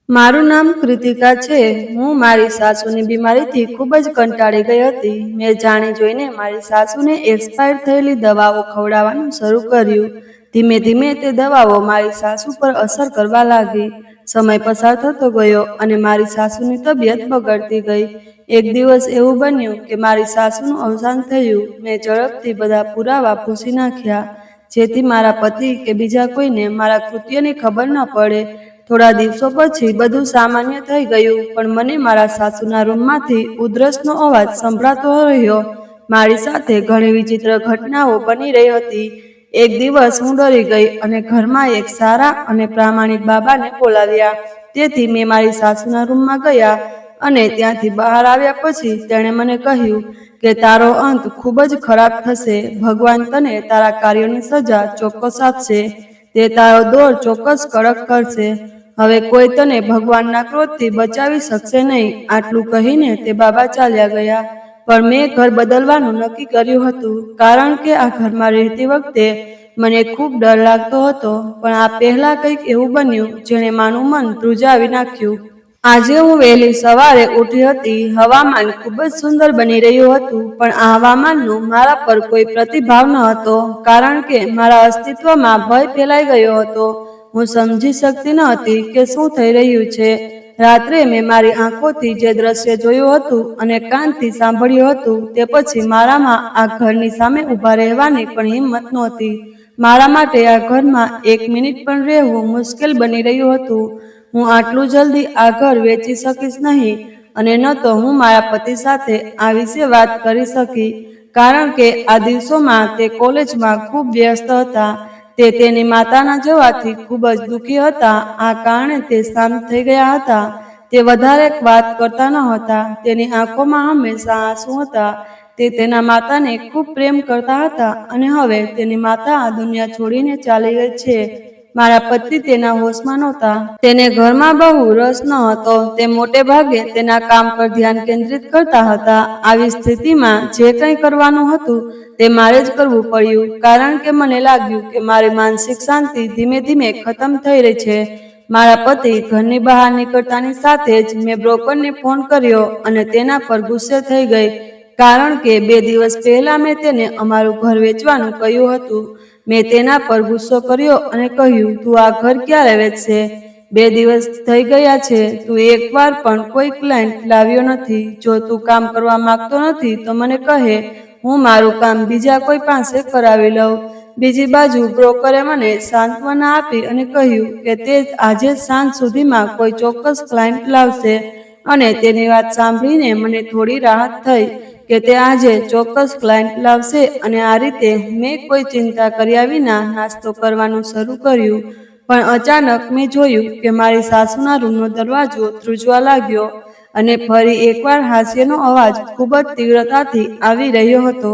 મારું નામ કૃતિકા છે। હું મારી સાસુની બીમારીથી ખૂબ જ કંટાળી ગઈ હતી। મેં જાણી જોઈને મારી સાસુને એક્સપાયર થયેલી દવાઓ ખવડાવવાનું શરૂ કર્યું। ધીમે ધીમે તે દવાઓ મારી સાસુ પર અસર કરવા લાગી। સમય પસાર થતો ગયો અને મારી સાસુની તબિયત બગડતી ગઈ। એક દિવસ એવું બન્યું કે મારી સાસુનું અવસાન થયું। મેં ઝડપથી બધા પુરાવા ભૂંસી નાખ્યા, જેથી મારા પતિ કે બીજા કોઈને મારા કૃત્યની ખબર ન પડે। થોડા દિવસો પછી બધું સામાન્ય થઈ ગયું, પણ મને મારા સાસુના રૂમમાંથી ઉધરસનો અવાજ સંભળાતો રહ્યો। મારી સાથે ઘણી વિચિત્ર ઘટનાઓ બની રહી હતી। એક દિવસ હું ડરી ગઈ અને ઘરમાં એક સારા અને પ્રામાણિક બાબાને બોલાવ્યા। તેથી મેં મારી સાસુના રૂમમાં ગયા અને ત્યાંથી બહાર આવ્યા પછી તેણે મને કહ્યું કે તારો અંત ખૂબ જ ખરાબ થશે। ભગવાન તને તારા કાર્યોની સજા ચોક્કસ આપશે। તે તારો દોર ચોક્કસ કડક કરશે। હવે કોઈ તને ભગવાનના ક્રોધથી બચાવી શકશે નહીં। આટલું કહીને તે બાબા ચાલ્યા ગયા। પણ મેં ઘર બદલવાનું નક્કી કર્યું હતું, કારણ કે આ ઘરમાં રહેતી વખતે મને ખૂબ ડર લાગતો હતો। પણ આ પહેલા કંઈક એવું બન્યું જેણે મારું મન ધ્રુજાવી નાખ્યું। આજે હું વહેલી સવારે ઉઠી હતી। હવામાન ખૂબ જ સુંદર બની રહ્યું હતું, પણ આ હવામાનનો મારા પર કોઈ પ્રતિભાવ ન હતો, કારણ કે મારા અસ્તિત્વમાં ભય ફેલાઈ ગયો હતો। હું સમજી શકતી ન હતી કે શું થઈ રહ્યું છે। રાત્રે મેં મારી આંખોથી જે દ્રશ્ય જોયું હતું અને કાનથી સાંભળ્યું હતું, તે પછી મારામાં આ ઘરની સામે ઊભા રહેવાની પણ હિંમત નહોતી। મારા માટે આ ઘરમાં એક મિનિટ પણ રહેવું મુશ્કેલ બની રહ્યું હતું। હું આટલું જલ્દી આ ઘર વેચી શકીશ નહીં, અને ન તો હું મારા પતિ સાથે આ વિશે વાત કરી શકી, કારણ કે આ દિવસોમાં તે કોલેજમાં ખૂબ વ્યસ્ત હતા। તે તેની માતાના જવાથી ખૂબ જ દુઃખી હતા। આ કારણે તે શાંત થઈ ગયા હતા। તે વધારે વાત કરતા ન હતા। તેની આંખોમાં હંમેશા આંસુ હતા। તે તેના માતાને ખૂબ પ્રેમ કરતા હતા, અને હવે તેની માતા આ દુનિયા છોડીને ચાલી ગઈ છે। મારા પતિ તેના હોશમાં નહોતા। તેને ઘરમાં બહુ રસ ન હતો। તે મોટે ભાગે તેના કામ પર ધ્યાન કેન્દ્રિત કરતા હતા। આવી સ્થિતિમાં જે કંઈ કરવાનું હતું તે મારે જ કરવું પડ્યું, કારણ કે મને લાગ્યું કે મારી માનસિક શાંતિ ધીમે ધીમે ખતમ થઈ રહી છે। મારા પતિ ઘરની બહાર નીકળતાની સાથે જ મેં બ્રોકરને ફોન કર્યો અને તેના પર ગુસ્સે થઈ ગઈ, કારણ કે 2 દિવસ પહેલા મેં તેને અમારું ઘર વેચવાનું કહ્યું હતું। મેં તેના પર ગુસ્સો કર્યો અને કહ્યું, તું આ ઘર ક્યારે વેચશે? 2 દિવસ થઈ ગયા છે, તું એકવાર પણ કોઈ ક્લાયન્ટ લાવ્યો નથી। જો તું કામ કરવા માંગતો નથી તો મને કહે, હું મારું કામ બીજા કોઈ પાસે કરાવી લઉં। બીજી બાજુ બ્રોકરે મને સાંત્વના આપી અને કહ્યું કે તે આજે સાંજ સુધીમાં કોઈ ચોક્કસ ક્લાયન્ટ લાવશે, અને તેની વાત સાંભળીને મને થોડી રાહત થઈ કે તે આજે ચોક્કસ ક્લાયન્ટ લાવશે। અને આ રીતે મેં કોઈ ચિંતા કર્યા વિના નાસ્તો કરવાનું શરૂ કર્યું। પણ અચાનક મેં જોયું કે મારી સાસુના રૂમનો દરવાજો ધ્રુજવા લાગ્યો, અને ફરી એકવાર હાસ્યનો અવાજ ખૂબ જ તીવ્રતાથી આવી રહ્યો હતો।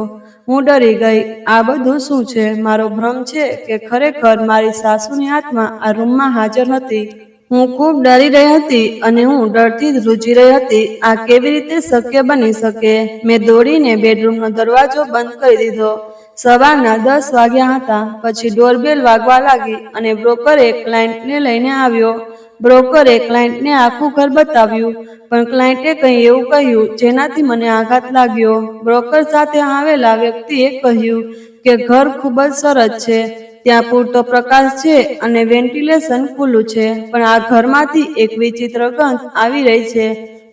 હું ડરી ગઈ। આ બધું શું છે? મારો ભ્રમ છે કે ખરેખર મારી સાસુની આત્મા આ રૂમમાં હાજર હતી? હું ખૂબ ડરી રહી હતી અને હું ડરથી ધ્રુજી રહી હતી। આ કેવી રીતે શક્ય બની શકે? મેં દોડીને બેડરૂમનો દરવાજો બંધ કરી દીધો। સવારના 10 વાગ્યા હતા। પછી ડોરબેલ વાગવા લાગી અને બ્રોકર એક ક્લાયન્ટને લઈને આવ્યો। બ્રોકરે ક્લાયન્ટને આખું ઘર બતાવ્યું, પણ ક્લાયન્ટે કંઈ એવું કહ્યું જેનાથી મને આઘાત લાગ્યો। બ્રોકર સાથે આવેલા વ્યક્તિએ કહ્યું કે ઘર ખૂબ જ સરસ છે, ત્યાં પૂરતો પ્રકાશ છે અને વેન્ટિલેશન ખુલ્લું છે, પણ આ ઘરમાંથી એક વિચિત્ર ગંધ આવી રહી છે।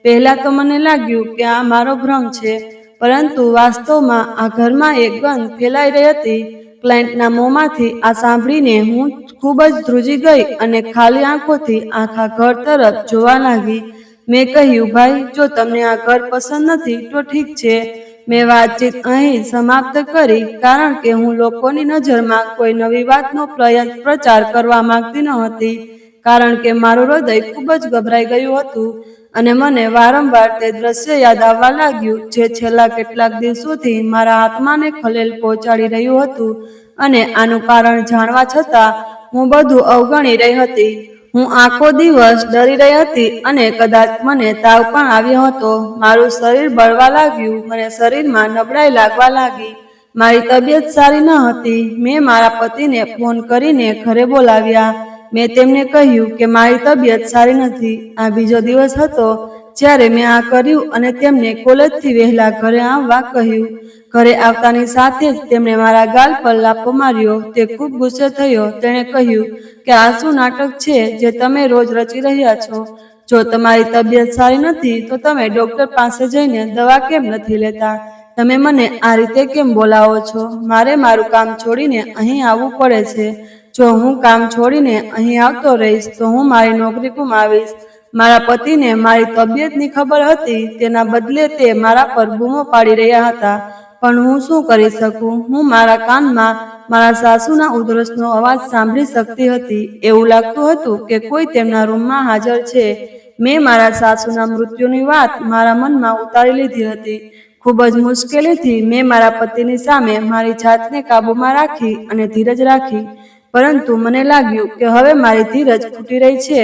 પહેલા તો મને લાગ્યું કે આ મારો ભ્રમ છે, પરંતુ વાસ્તવમાં આ ઘરમાં એક ગંધ ફેલાઈ રહી હતી। ક્લાયન્ટના મોંમાંથી આ સાંભળીને હું ખૂબ જ ધ્રુજી ગઈ અને ખાલી આંખોથી આખા ઘર તરફ જોવા લાગી। મેં કહ્યું, ભાઈ, જો તમને આ ઘર પસંદ નથી તો ઠીક છે। મેં વાતચીત અહીં સમાપ્ત કરી, કારણ કે હું લોકોની નજરમાં કોઈ નવી વાતનો પ્રચાર કરવા માંગતી ન હતી, કારણ કે મારું હૃદય ખૂબ જ ગભરાઈ ગયું હતું અને મને વારંવાર તે દ્રશ્ય યાદ આવવા લાગ્યું જે છેલ્લા કેટલાક દિવસોથી મારા આત્માને ખલેલ પહોંચાડી રહ્યું હતું। અને આનું કારણ જાણવા છતાં હું બધું અવગણી રહી હતી। હું આખો દિવસ ડરી રહી હતી અને કદાચ મને તાવ પણ આવ્યો હતો। મારું શરીર બળવા લાગ્યું, મને શરીરમાં નબળાઈ લાગવા લાગી। મારી તબિયત સારી ન હતી। મેં મારા પતિને ફોન કરીને ઘરે બોલાવ્યા। મેં તેમને કહ્યું કે મારી તબિયત સારી નથી. આ બીજો દિવસ હતો જ્યારે મેં આ કર્યું અને તેમને કોલેજથી વહેલા ઘરે આવવા કહ્યું. ઘરે આવતાની સાથે જ તેમણે મારા ગાલ પર લાફો માર્યો. તે ખૂબ ગુસ્સે થયો. તેણે કહ્યું કે આ શું નાટક છે જે તમે રોજ રચી રહ્યા છો? જો તમારી તબિયત સારી નથી તો તમે ડોક્ટર પાસે જઈને દવા કેમ નથી લેતા? તમે મને આ રીતે કેમ બોલાવો છો? મારે મારું કામ છોડીને અહીં આવવું પડે છે. જો હું કામ છોડીને અહીં આવતો રહીશ તો હું મારી નોકરી ગુમાવીશ. મારા પતિને મારી તબિયતની ખબર હતી, તેના બદલે તે મારા પર બૂમો પાડી રહ્યા હતા. પણ હું શું કરી શકું? હું મારા કાનમાં મારા સાસુના ઉધરસનો અવાજ સાંભળી શકતી હતી. એવું લાગતું હતું કે કોઈ તેમના રૂમમાં હાજર છે. મેં મારા સાસુના મૃત્યુની વાત મારા મનમાં ઉતારી લીધી હતી. ખૂબ જ મુશ્કેલીથી મેં મારા પતિની સામે મારી જાતને કાબૂમાં રાખી અને ધીરજ રાખી. પરંતુ મને લાગ્યું કે હવે મારી ધીરજ ખૂટી રહી છે.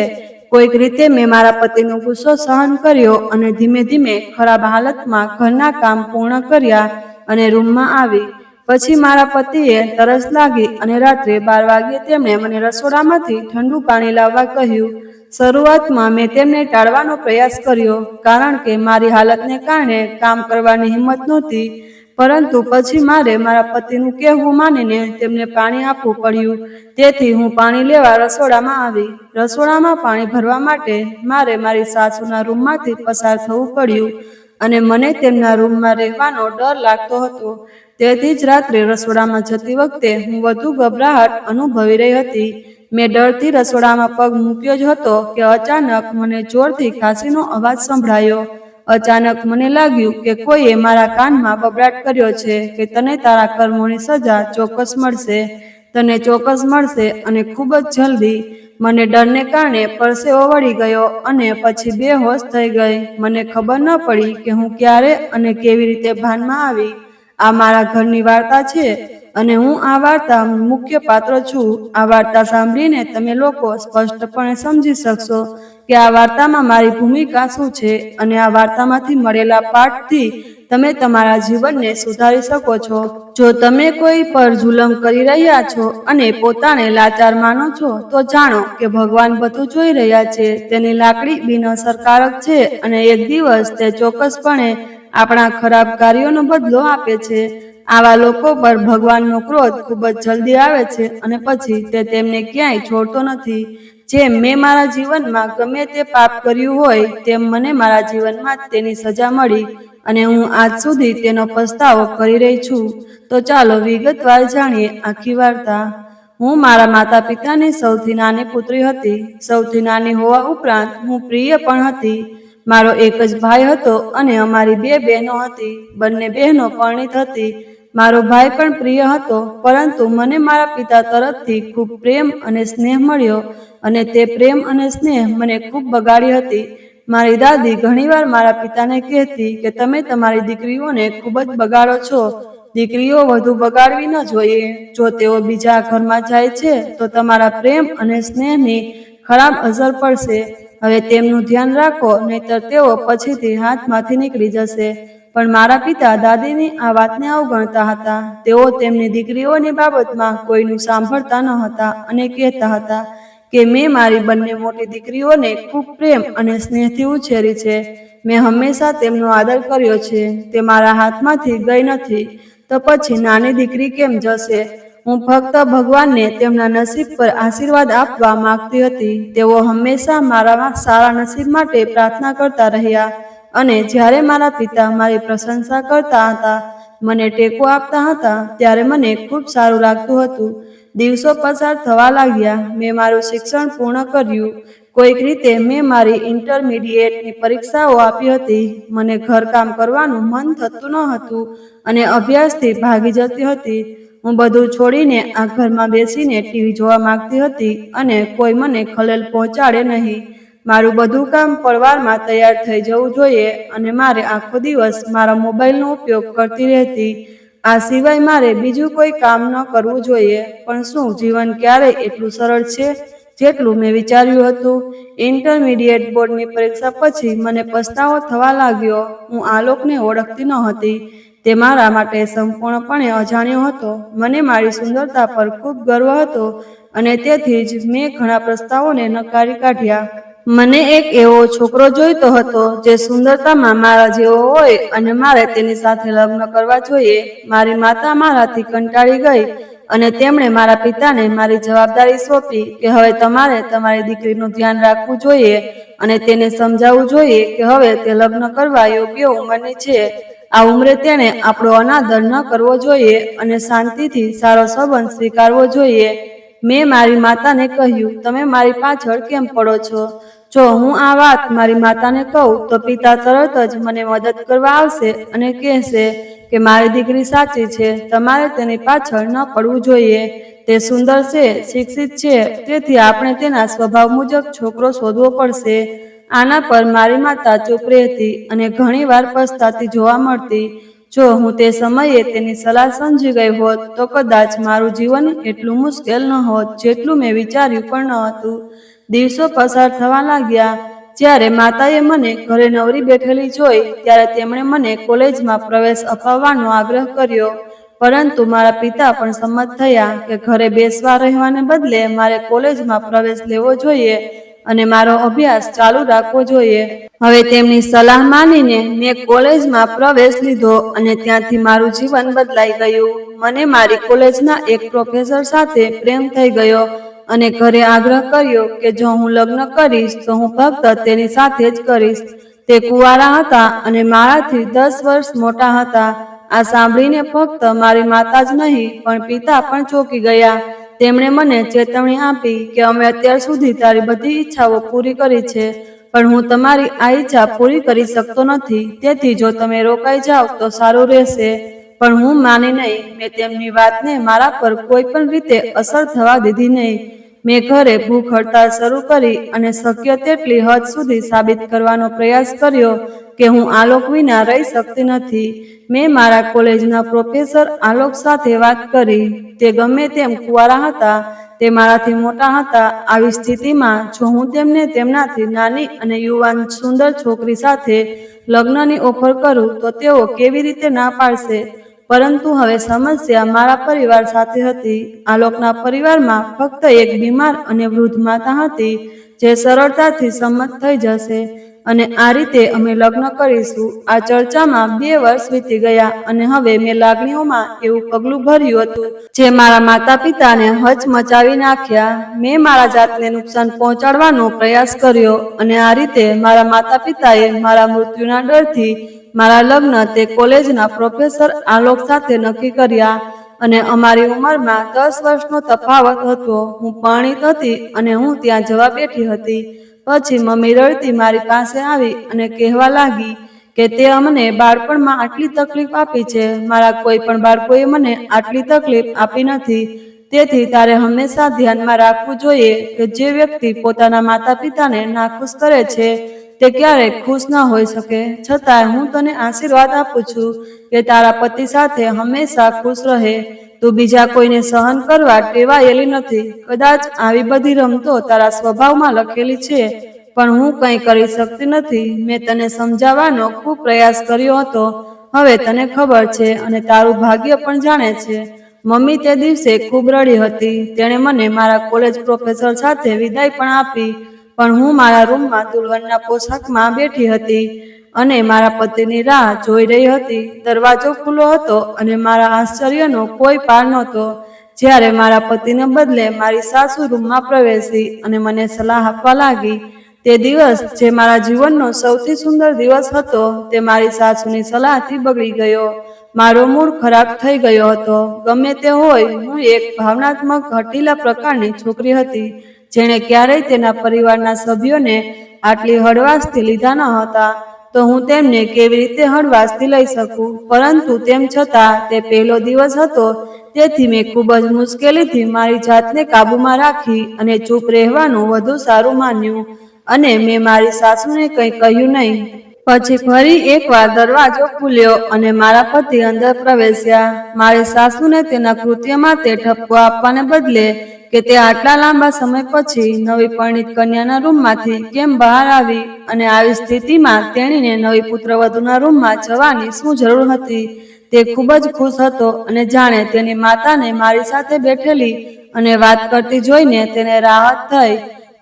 કોઈક રીતે મેં મારા પતિનો ગુસ્સો સહન કર્યો અને ધીમે ધીમે ખરાબ હાલતમાં ઘરના કામ પૂર્ણ કર્યા અને રૂમમાં આવી. પછી મારા પતિએ તરસ લાગી અને રાત્રે 12 વાગ્યે તેમણે મને રસોડામાંથી ઠંડુ પાણી લાવવા કહ્યું. શરૂઆતમાં મેં તેમને ટાળવાનો પ્રયાસ કર્યો કારણ કે મારી હાલતને કારણે કામ કરવાની હિંમત નહોતી. પરંતુ પછી મારે મારા પતિનું કહેવું માનીને તેમને પાણી આપવું પડ્યું. તેથી હું પાણી લેવા રસોડામાં આવી. રસોડામાં પાણી ભરવા માટે મારે મારી સાસુના રૂમમાંથી પસાર થવું પડ્યું અને મને તેમના રૂમમાં રહેવાનો ડર લાગતો હતો. તેથી જ રાત્રે રસોડામાં જતી વખતે હું વધુ ગભરાહટ અનુભવી રહી હતી. મેં ડરથી રસોડામાં પગ મૂક્યો જ હતો કે અચાનક મને જોરથી ખાંસીનો અવાજ સંભળાયો. અચાનક મને લાગ્યું કે કોઈએ મારા કાનમાં બબડાટ કર્યો છે કે તને તારા કર્મોની સજા ચોક્કસ મળશે, તને ચોક્કસ મળશે અને ખૂબ જ જલ્દી. મને ડરને કારણે પરસેવો વળી ગયો અને પછી બેહોશ થઈ ગઈ. મને ખબર ન પડી કે હું ક્યારે અને કેવી રીતે ભાનમાં આવી. આ મારા ઘરની વાર્તા છે અને હું આ વાર્તા મુખ્ય પાત્ર છું. આ વાર્તા સાંભળીને તમે લોકો સ્પષ્ટપણે સમજી શકશો કે આ વાર્તામાં મારી ભૂમિકા શું છે અને આ વાર્તામાંથી મળેલા પાઠથી તમે તમારા જીવનને સુધારી શકો છો. જો તમે કોઈ પર જુલમ કરી રહ્યા છો અને પોતાને લાચાર માનો છો તો જાણો કે ભગવાન બધું જોઈ રહ્યા છે. તેની લાકડી બિનઅસરકારક છે અને એક દિવસ તે ચોક્કસપણે આપણા ખરાબ કાર્યોનો બદલો આપે છે. આવા લોકો પર ભગવાનનો ક્રોધ ખૂબ જ જલ્દી આવે છે અને પછી તે તેમને ક્યાંય છોડતો નથી. જેમ મેં મારા જીવનમાં ગમે તે પાપ કર્યું હોય તેમ મને મારા જીવનમાં તેની સજા મળી અને હું આજ સુધી તેનો પસ્તાવો કરી રહી છું. તો ચાલો વિગતવાર જાણીએ આખી વાર્તા. હું મારા માતા પિતાની સૌથી નાની પુત્રી હતી. સૌથી નાની હોવા ઉપરાંત હું પ્રિય પણ હતી. મારો એક જ ભાઈ હતો અને અમારી 2 બહેનો હતી. બંને બહેનો પરણિત હતી. મારો ભાઈ પણ પ્રિય હતો, પરંતુ મને મારા પિતા તરફથી ખૂબ પ્રેમ અને સ્નેહ મળ્યો અને તે પ્રેમ અને સ્નેહ મને ખૂબ બગાડી હતી. મારી દાદી ઘણીવાર મારા પિતાને કહેતી કે તમે તમારી દીકરીઓને ખૂબ જ બગાડો છો. દીકરીઓ વધુ બગાડવી ન જોઈએ. જો તેઓ બીજા ઘરમાં જાય છે તો તમારા પ્રેમ અને સ્નેહની ખરાબ અસર પડશે. હવે તેમનું ધ્યાન રાખો, નહીંતર તેઓ પછીથી હાથમાંથી નીકળી જશે. પણ મારા પિતા દાદીની આ વાતને અવગણતા હતા. તેઓ તેમની દીકરીઓની બાબતમાં કોઈનું સાંભળતા ન હતા અને કહેતા હતા કે મેં મારી બંને મોટી દીકરીઓને ખૂબ પ્રેમ અને સ્નેહથી ઉછેરી છે. મેં હંમેશા તેમનો આદર કર્યો છે. તે મારા હાથમાંથી ગઈ નથી. તો પછી નાની દીકરી કેમ જશે? હું ફક્ત ભગવાનને તેમના નસીબ પર આશીર્વાદ આપવા માંગતી હતી. તેઓ હંમેશા મારા સારા નસીબ માટે પ્રાર્થના કરતા રહ્યા અને જ્યારે મારા પિતા મારી પ્રશંસા કરતા હતા, મને ટેકો આપતા હતા, ત્યારે મને ખૂબ સારું લાગતું હતું. દિવસો પસાર થવા લાગ્યા. મેં મારું શિક્ષણ પૂર્ણ કર્યું. કોઈક રીતે મેં મારી ઇન્ટરમીડિયેટની પરીક્ષાઓ આપી હતી. મને ઘરકામ કરવાનું મન થતું ન હતું અને અભ્યાસથી ભાગી જતી હતી. હું બધું છોડીને આ ઘરમાં બેસીને ટીવી જોવા માંગતી હતી અને કોઈ મને ખલેલ પહોંચાડે નહીં. મારું બધું કામ પળવારમાં તૈયાર થઈ જવું જોઈએ અને મારે આખો દિવસ મારા મોબાઈલનો ઉપયોગ કરતી રહેતી. આ સિવાય મારે બીજું કોઈ કામ ન કરવું જોઈએ. પણ શું જીવન ક્યારેય એટલું સરળ છે જેટલું મેં વિચાર્યું હતું? ઇન્ટરમીડિયેટ બોર્ડની પરીક્ષા પછી મને પસ્તાવો થવા લાગ્યો. હું આલોકને ઓળખતી ન હતી. તે મારા માટે સંપૂર્ણપણે અજાણ્યો હતો. મને મારી સુંદરતા પર ખૂબ ગર્વ હતો અને તેથી જ મેં ઘણા પ્રસ્તાવોને નકારી કાઢ્યા. મને એક એવો છોકરો જોઈતો હતો જે સુંદરતામાં મારા જેવો હોય અને મારે તેની સાથે લગ્ન કરવા જોઈએ. મારી માતા મારાથી કંટાળી ગઈ અને તેમણે મારા પિતાને મારી જવાબદારી સોંપી કે હવે તમારે તમારી દીકરીનું ધ્યાન રાખવું જોઈએ અને તેને સમજાવવું જોઈએ કે હવે તે લગ્ન કરવા યોગ્ય ઉંમરની છે. આ ઉંમરે તેણે આપણો અનાદર ન કરવો જોઈએ અને શાંતિથી સારો સંબંધ સ્વીકારવો જોઈએ. મેં મારી માતાને કહ્યું, તમે મારી પાછળ કેમ પડો છો? જો હું આ વાત મારી માતાને કહું તો પિતા તરત જ મને મદદ કરવા આવશે અને કહેશે કે મારી દીકરી સાચી છે, તમારે તેની પાછળ ન પડવું જોઈએ. તે સુંદર છે, શિક્ષિત છે, તેથી આપણે તેના સ્વભાવ મુજબ છોકરો શોધવો પડશે. આના પર મારી માતા ચૂપ રહેતી અને ઘણીવાર પછતાતી જોવા મળતી. જો હું તે સમયે તેની સલાહ સમજી ગઈ હોત તો કદાચ મારું જીવન એટલું મુશ્કેલ ન હોત જેટલું મેં વિચાર્યું પણ ન હતું. દિવસો પસાર થવા લાગ્યા. જ્યારે માતાએ મને ઘરે નવરી બેઠેલી જોઈ ત્યારે તેમણે મને કોલેજમાં પ્રવેશ અપાવવાનો આગ્રહ કર્યો. પરંતુ મારા પિતા પણ સંમત થયા કે ઘરે બેસવા રહેવાને બદલે મારે કોલેજમાં પ્રવેશ લેવો જોઈએ અને મારો અભ્યાસ ચાલુ રાખવો જોઈએ. હવે તેમની સલાહ માનીને મેં કોલેજમાં પ્રવેશ લીધો અને ત્યાંથી મારું જીવન બદલાઈ ગયું. મને મારી કોલેજના એક પ્રોફેસર સાથે પ્રેમ થઈ ગયો અને ઘરે આગ્રહ કર્યો કે જો હું લગ્ન કરીશ તો હું ફક્ત તેની સાથે જ કરીશ. તે કુંવારા હતા અને મારાથી 10 વર્ષ મોટા હતા. આ સાંભળીને ફક્ત મારી માતા જ નહીં પણ પિતા પણ ચોંકી ગયા. તેમણે મને ચેતવણી આપી કે અમે અત્યાર સુધી તારી બધી ઈચ્છાઓ પૂરી કરી છે, પણ હું તમારી આ ઈચ્છા પૂરી કરી શકતો નથી. તેથી જો તમે રોકાઈ જાઓ તો સારું રહેશે. પણ હું માની નહીં. મેં તેમની વાતને મારા પર કોઈ પણ રીતે અસર થવા દીધી નહીં. મેં ઘરે ભૂખ હડતાળ શરૂ કરી અને શક્ય તેટલી હદ સુધી સાબિત કરવાનો પ્રયાસ કર્યો કે હું આલોક વિના રહી શકતી નથી. મેં મારા કોલેજના પ્રોફેસર આલોક સાથે વાત કરી. તે ગમે તેમ કુંવારા હતા, તે મારાથી મોટા હતા. આવી સ્થિતિમાં જો હું તેમને તેમનાથી નાની અને યુવાન સુંદર છોકરી સાથે લગ્નની ઓફર કરું તો તેઓ કેવી રીતે ના પાડશે? પરંતુ હવે સમસ્યા મારા પરિવાર સાથે હતી. આલોકના પરિવારમાં ફક્ત એક બીમાર અને વૃદ્ધ માતા હતી જે સરળતાથી સંમત થઈ જશે અને આ રીતે અમે લગ્ન કરીશું. આ ચર્ચામાં 2 વર્ષ વીતી ગયા અને હવે મેં લાગણીઓમાં એવું પગલું ભર્યું હતું જે મારા માતા પિતાને હચમચાવી નાખ્યા. મેં મારા જાતને નુકસાન પહોંચાડવાનો પ્રયાસ કર્યો અને આ રીતે મારા માતા પિતાએ મારા મૃત્યુના ડરથી મારા લગ્ન તે કોલેજના પ્રોફેસર આલોક સાથે નક્કી કર્યા અને અમારી ઉંમરમાં 10 વર્ષનો તફાવત હતો. હું પરણિત હતી અને હું ત્યાં જવા બેઠી હતી. પછી મમ્મી રડતી મારી પાસે આવી અને કહેવા લાગી કે તે અમને બાળપણમાં આટલી તકલીફ આપી છે. મારા કોઈ પણ બાળકોએ મને આટલી તકલીફ આપી નથી. તેથી તારે હંમેશા ધ્યાનમાં રાખવું જોઈએ કે જે વ્યક્તિ પોતાના માતા પિતાને નાખુશ કરે છે તે ક્યારેય ખુશ ન હોઈ શકે. છતાંય હું તને આશીર્વાદ આપું છું કે તારા પતિ સાથે હંમેશા ખુશ રહે. તું બીજા કોઈને સહન કરવા ટેવાયેલી નથી. કદાચ આવી બધી રમતો તારા સ્વભાવમાં લખેલી છે, પણ હું કંઈ કરી શકતી નથી. મેં તને સમજાવવાનો ખૂબ પ્રયાસ કર્યો હતો. હવે તને ખબર છે અને તારું ભાગ્ય પણ જાણે છે. મમ્મી તે દિવસે ખૂબ રડી હતી. તેણે મને મારા કોલેજ પ્રોફેસર સાથે વિદાય પણ આપી. પણ હું મારા રૂમમાં દુલ્હનના પોશાકમાં બેઠી હતી અને મારા પતિની રાહ જોઈ રહી હતી. દરવાજો ખુલ્લો હતો અને મારા આશ્ચર્યનો કોઈ પાર નહોતો જ્યારે મારા પતિને બદલે મારી સાસુ રૂમમાં પ્રવેશી અને મને સલાહ આપવા લાગી. તે દિવસ જે મારા જીવનનો સૌથી સુંદર દિવસ હતો તે મારી સાસુની સલાહથી બગડી ગયો. મારો મૂડ ખરાબ થઈ ગયો હતો. ગમે તે હોય, હું એક ભાવનાત્મક હઠીલા પ્રકારની છોકરી હતી જેણે ક્યારેય તેના પરિવારના સભ્યોને આટલી હળવાશથી લીધા ન હતા. તો હું તેમને કેવી રીતે હળવાશથી લઈ શકું? પરંતુ તેમ છતાં તે પહેલો દિવસ હતો, તેથી મેં ખૂબ જ મુશ્કેલીથી મારી જાતને કાબૂમાં રાખી અને ચૂપ રહેવાનું વધુ સારું માન્યું અને મેં મારી સાસુને કંઈ કહ્યું નહીં. પછી ફરી એકવાર દરવાજો ખુલ્યો અને મારા પતિ અંદર પ્રવેશ્યા. મારી સાસુને તેના કૃત્ય માટે ઠપકો આપવાને બદલે કે તે આટલા લાંબા સમય પછી નવી પરિણીત કન્યાના રૂમમાંથી કેમ બહાર આવી અને આવી સ્થિતિમાં તેણીને નવી પુત્રવધૂના રૂમમાં જવાની શું જરૂર હતી? તે ખૂબ જ ખુશ હતો અને જાણે તેની માતાને મારી સાથે બેઠેલી અને વાત કરતી જોઈને તેને રાહત થઈ.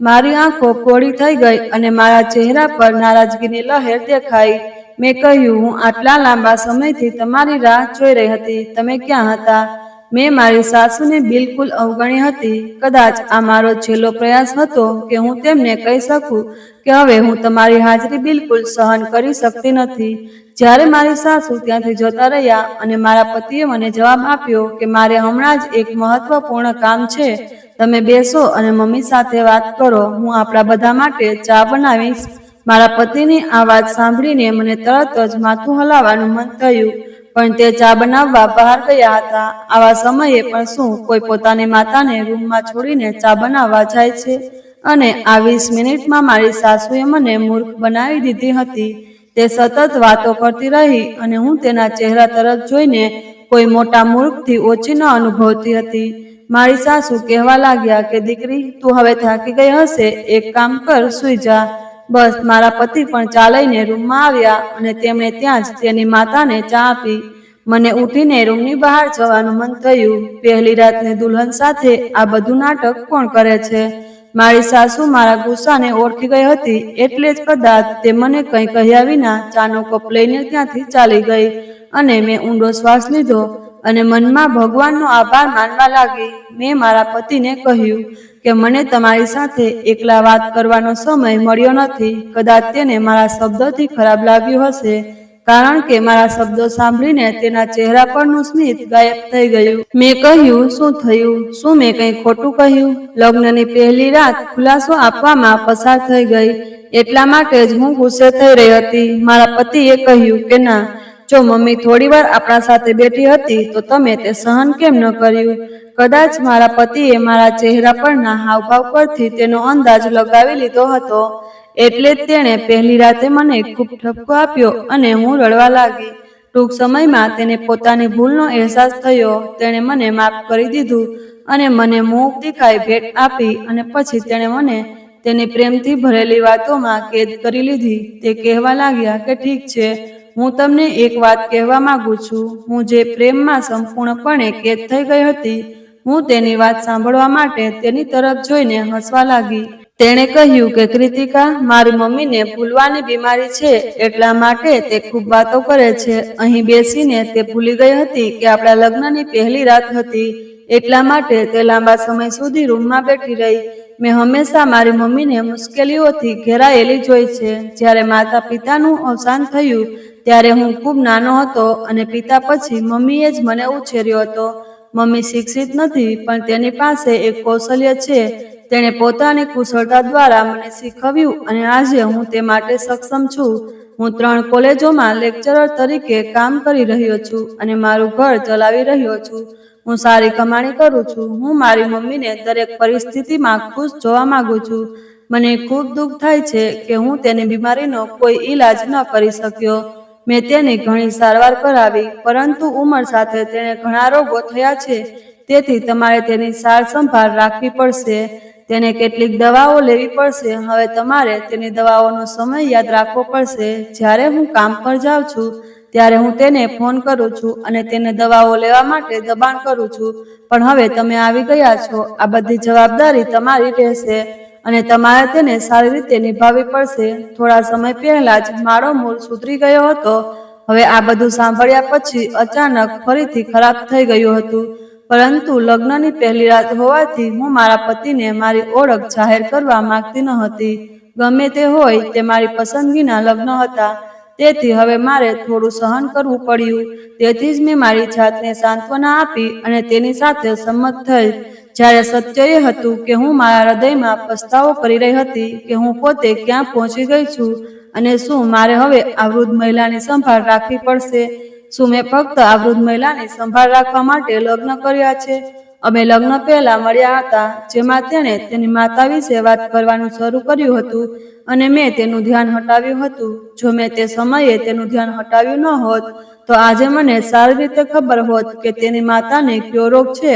મારી આંખો પોળી થઈ ગઈ અને મારા ચહેરા પર નારાજગીની લહેર દેખાઈ. મેં કહ્યું, હું આટલા લાંબા સમયથી તમારી રાહ જોઈ રહી હતી. તમે ક્યાં હતા? મેં મારી સાસુને બિલકુલ અવગણી હતી. કદાચ આ મારો છેલ્લો પ્રયાસ હતો કે હું તેમને કહી શકું કે હવે હું તમારી હાજરી બિલકુલ સહન કરી શકતી નથી. જ્યારે મારી સાસુ ત્યાંથી જતા રહ્યા અને મારા પતિએ મને જવાબ આપ્યો કે મારે હમણાં જ એક મહત્વપૂર્ણ કામ છે, તમે બેસો અને મમ્મી સાથે વાત કરો, હું આપણા બધા માટે ચા બનાવીશ. મારા પતિની આ વાત સાંભળીને મને તરત જ માથું હલાવવાનું મન થયું, પણ તે ચા બનાવવા બહાર ગયા હતા. આવા સમયે પણ શું કોઈ પોતાની માતાને રૂમમાં છોડીને ચા બનાવવા જાય છે? અને આ 20 મિનિટમાં મારી સાસુએ મને મૂર્ખ બનાવી દીધી હતી. તે સતત વાતો કરતી રહી અને હું તેના ચહેરા તરફ જોઈને કોઈ મોટા મૂર્ખથી ઓછી ન અનુભવતી હતી. મારી સાસુ કહેવા લાગ્યા કે દીકરી, તું હવે થાકી ગઈ હશે, એક કામ કર, સૂઈ જા. બસ મારા પતિ પણ ચા લઈને રૂમમાં આવ્યા અને તેમણે ત્યાં જ તેની માતાને ચા આપી. મને ઉઠીને રૂમની બહાર જવાનું મન થયું. પહેલી રાતની દુલ્હન સાથે આ બધું નાટક કોણ કરે છે? મારી સાસુ મારા ગુસ્સાને ઓળખી ગઈ હતી, એટલે જ કદાચ તે મને કંઈ કહ્યા વિના ચાનો કપ લઈને ત્યાંથી ચાલી ગઈ. અને મેં ઊંડો શ્વાસ લીધો અને મનમાં ભગવાનનો આભાર માનવા લાગી. મેં મારા પતિને કહ્યું કે મને તમારી સાથે એકલા વાત કરવાનો સમય મળ્યો નથી. કદાચ તેને મારા શબ્દોથી ખરાબ લાગ્યું હશે, કારણ કે મારા શબ્દો સાંભળીને તેના ચહેરા પરનું સ્મિત ગાયબ થઈ ગયું. મેં કહ્યું, શું થયું? શું મેં કંઈ ખોટું કહ્યું? લગ્નની પહેલી રાત ખુલાસો આપવામાં પસાર થઈ ગઈ, એટલા માટે જ હું ગુસ્સે થઈ રહી હતી. મારા પતિએ કહ્યું કે ના, જો મમ્મી થોડીવાર આપણા સાથે બેઠી હતી તો તમે તે સહન કેમ ન કર્યું? કદાચ મારા પતિએ મારા ચહેરા પરના હાવભાવ પરથી તેનો અંદાજ લગાવી લીધો હતો, એટલે જ તેણે પહેલી રાતે મને ખૂબ ઠપકો આપ્યો અને હું રડવા લાગી. ટૂંક સમયમાં તેને પોતાની ભૂલનો અહેસાસ થયો. તેણે મને માફ કરી દીધું અને મને મુખ દેખાઈ ભેટ આપી અને પછી તેણે મને તેની પ્રેમથી ભરેલી વાતોમાં કેદ કરી લીધી. તે કહેવા લાગ્યા કે ઠીક છે, હું તમને એક વાત કહેવા માંગુ છું. હું જે પ્રેમમાં સંપૂર્ણપણે કેદ થઈ ગઈ હતી. હું તેની વાત સાંભળવા માટે તેની તરફ જોઈને હસવા લાગી. તેણે કહ્યું કે કૃતિકા, મારી મમ્મીને ભૂલવાની બીમારી છે, એટલા માટે તે ખૂબ વાતો કરે છે. અહીં બેસીને તે ભૂલી ગઈ હતી કે આપણા લગ્નની પહેલી રાત હતી, એટલા માટે તે લાંબા સમય સુધી રૂમમાં બેઠી રહી. મેં હંમેશા મારી મમ્મીને મુશ્કેલીઓથી ઘેરાયેલી જોઈ છે. જ્યારે માતા પિતાનું અવસાન થયું ત્યારે હું ખૂબ નાનો હતો અને પિતા પછી મમ્મીએ જ મને ઉછેર્યો હતો. મમ્મી શિક્ષિત નથી, પણ તેની પાસે એક કૌશલ્ય છે. તેણે પોતાની કુશળતા દ્વારા મને શીખવ્યું અને આજે હું તે માટે સક્ષમ છું. હું 3 કોલેજોમાં લેક્ચરર તરીકે કામ કરી રહ્યો છું અને મારું ઘર ચલાવી રહ્યો છું. હું સારી કમાણી કરું છું. હું મારી મમ્મીને દરેક પરિસ્થિતિમાં ખુશ જોવા માંગુ છું. મને ખૂબ દુઃખ થાય છે કે હું તેની બીમારીનો કોઈ ઈલાજ ન કરી શક્યો. મેં તેની ઘણી સારવાર કરાવી, પરંતુ ઉંમર સાથે તેને ઘણા રોગો થયા છે, તેથી તમારે તેની સાર સંભાળ રાખવી પડશે. તેને કેટલીક દવાઓ લેવી પડશે. હવે તમારે તેની દવાઓનો સમય યાદ રાખવો પડશે. જ્યારે હું કામ પર જાઉં છું ત્યારે હું તેને ફોન કરું છું અને તેને દવાઓ લેવા માટે દબાણ કરું છું, પણ હવે તમે આવી ગયા છો, આ બધી જવાબદારી તમારી રહેશે અને તમારે તેને સારી રીતે નિભાવવી પડશે. થોડા સમય પહેલા જ મારો મૂડ સુધરી ગયો હતો. હવે આ બધું સાંભળ્યા પછી અચાનક ફરીથી ખરાબ થઈ ગયું હતું, પરંતુ લગ્નની પહેલી રાત હોવાથી હું મારા પતિને મારી ઓળખ જાહેર કરવા માંગતી ન હતી. ગમે તે હોય, તે મારી પસંદગીના લગ્ન હતા, તેથી હવે મારે થોડું સહન કરવું પડ્યું. તેથી જ મેં મારી જાતને સાંત્વના આપી અને તેની સાથે સંમત થઈ. જ્યારે સત્ય એ હતું કે હું મારા હૃદયમાં પસ્તાવો કરી રહી હતી કે હું પોતે ક્યાં પહોંચી ગઈ છું અને શું મારે હવે આ વૃદ્ધ મહિલાની સંભાળ રાખવી પડશે? શું મેં ફક્ત આ વૃદ્ધ મહિલાની સંભાળ રાખવા માટે લગ્ન કર્યા છે? અમે લગ્ન પહેલા મળ્યા હતા, જેમાં તેણે તેની માતા વિશે વાત કરવાનું શરૂ કર્યું હતું અને મેં તેનું ધ્યાન હટાવ્યું હતું. જો મેં તે સમયે તેનું ધ્યાન હટાવ્યું ન હોત તો આજે મને સારી રીતે ખબર હોત કે તેની માતાને કયો રોગ છે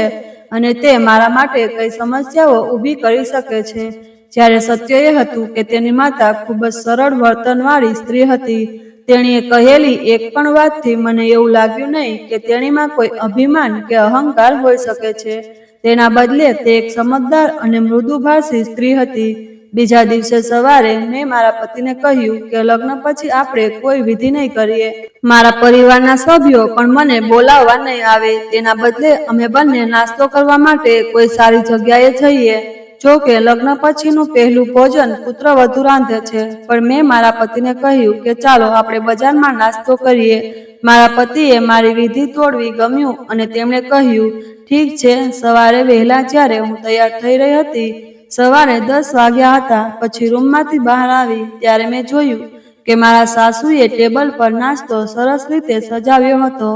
અને તે મારા માટે કઈ સમસ્યાઓ ઊભી કરી શકે છે. જ્યારે સત્ય એ હતું કે તેની માતા ખૂબ જ સરળ વર્તનવાળી સ્ત્રી હતી. તેણીએ કહેલી એક પણ વાતથી મને એવું લાગ્યું નહીં કે તેણીમાં કોઈ અભિમાન કે અહંકાર હોઈ શકે છે. તેના બદલે તે એક સમજદાર અને મૃદુભાષી સ્ત્રી હતી. બીજા દિવસે સવારે મેં મારા પતિને કહ્યું કે લગ્ન પછી આપણે કોઈ વિધિ નહીં કરીએ. મારા પરિવારના સભ્યો પણ મને બોલાવવા નહીં આવે. તેના બદલે અમે બંને નાસ્તો કરવા માટે કોઈ સારી જગ્યાએ જઈએ. જો કે લગ્ન પછીનું પહેલું ભોજન પુત્રવધુ રાંધે છે, પણ મેં મારા પતિને કહ્યું કે ચાલો આપણે બજારમાં નાસ્તો કરીએ. મારા પતિએ મારી વિધિ તોડવી ગમ્યું અને તેમણે કહ્યું, ઠીક છે. સવારે વહેલા જ્યારે હું તૈયાર થઈ રહી હતી, સવારે 10 વાગ્યા હતા, પછી રૂમમાંથી બહાર આવી ત્યારે મેં જોયું કે મારા સાસુએ ટેબલ પર નાસ્તો સરસ રીતે સજાવ્યો હતો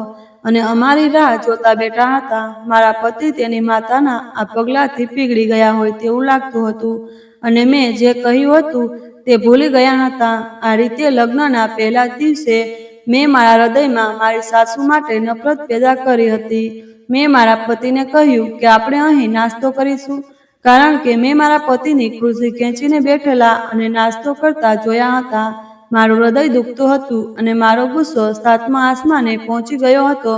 અને અમારી રાહ જોતા બેઠા હતા. મારા પતિ તેની માતાના આ પગલાંથી પીગળી ગયા હોય તેવું લાગતું હતું અને મેં જે કહ્યું હતું તે ભૂલી ગયા હતા. આ રીતે લગ્નના પહેલા દિવસે મેં મારા હૃદયમાં મારી સાસુ માટે નફરત પેદા કરી હતી. મેં મારા પતિને કહ્યું કે આપણે અહીં નાસ્તો કરીશું, કારણ કે મેં મારા પતિની ખુરશી ખેંચીને બેઠેલા અને નાસ્તો કરતા જોયા હતા. મારું હૃદય દુખતું હતું અને મારો ગુસ્સો 7મા આસમાને પહોંચી ગયો હતો,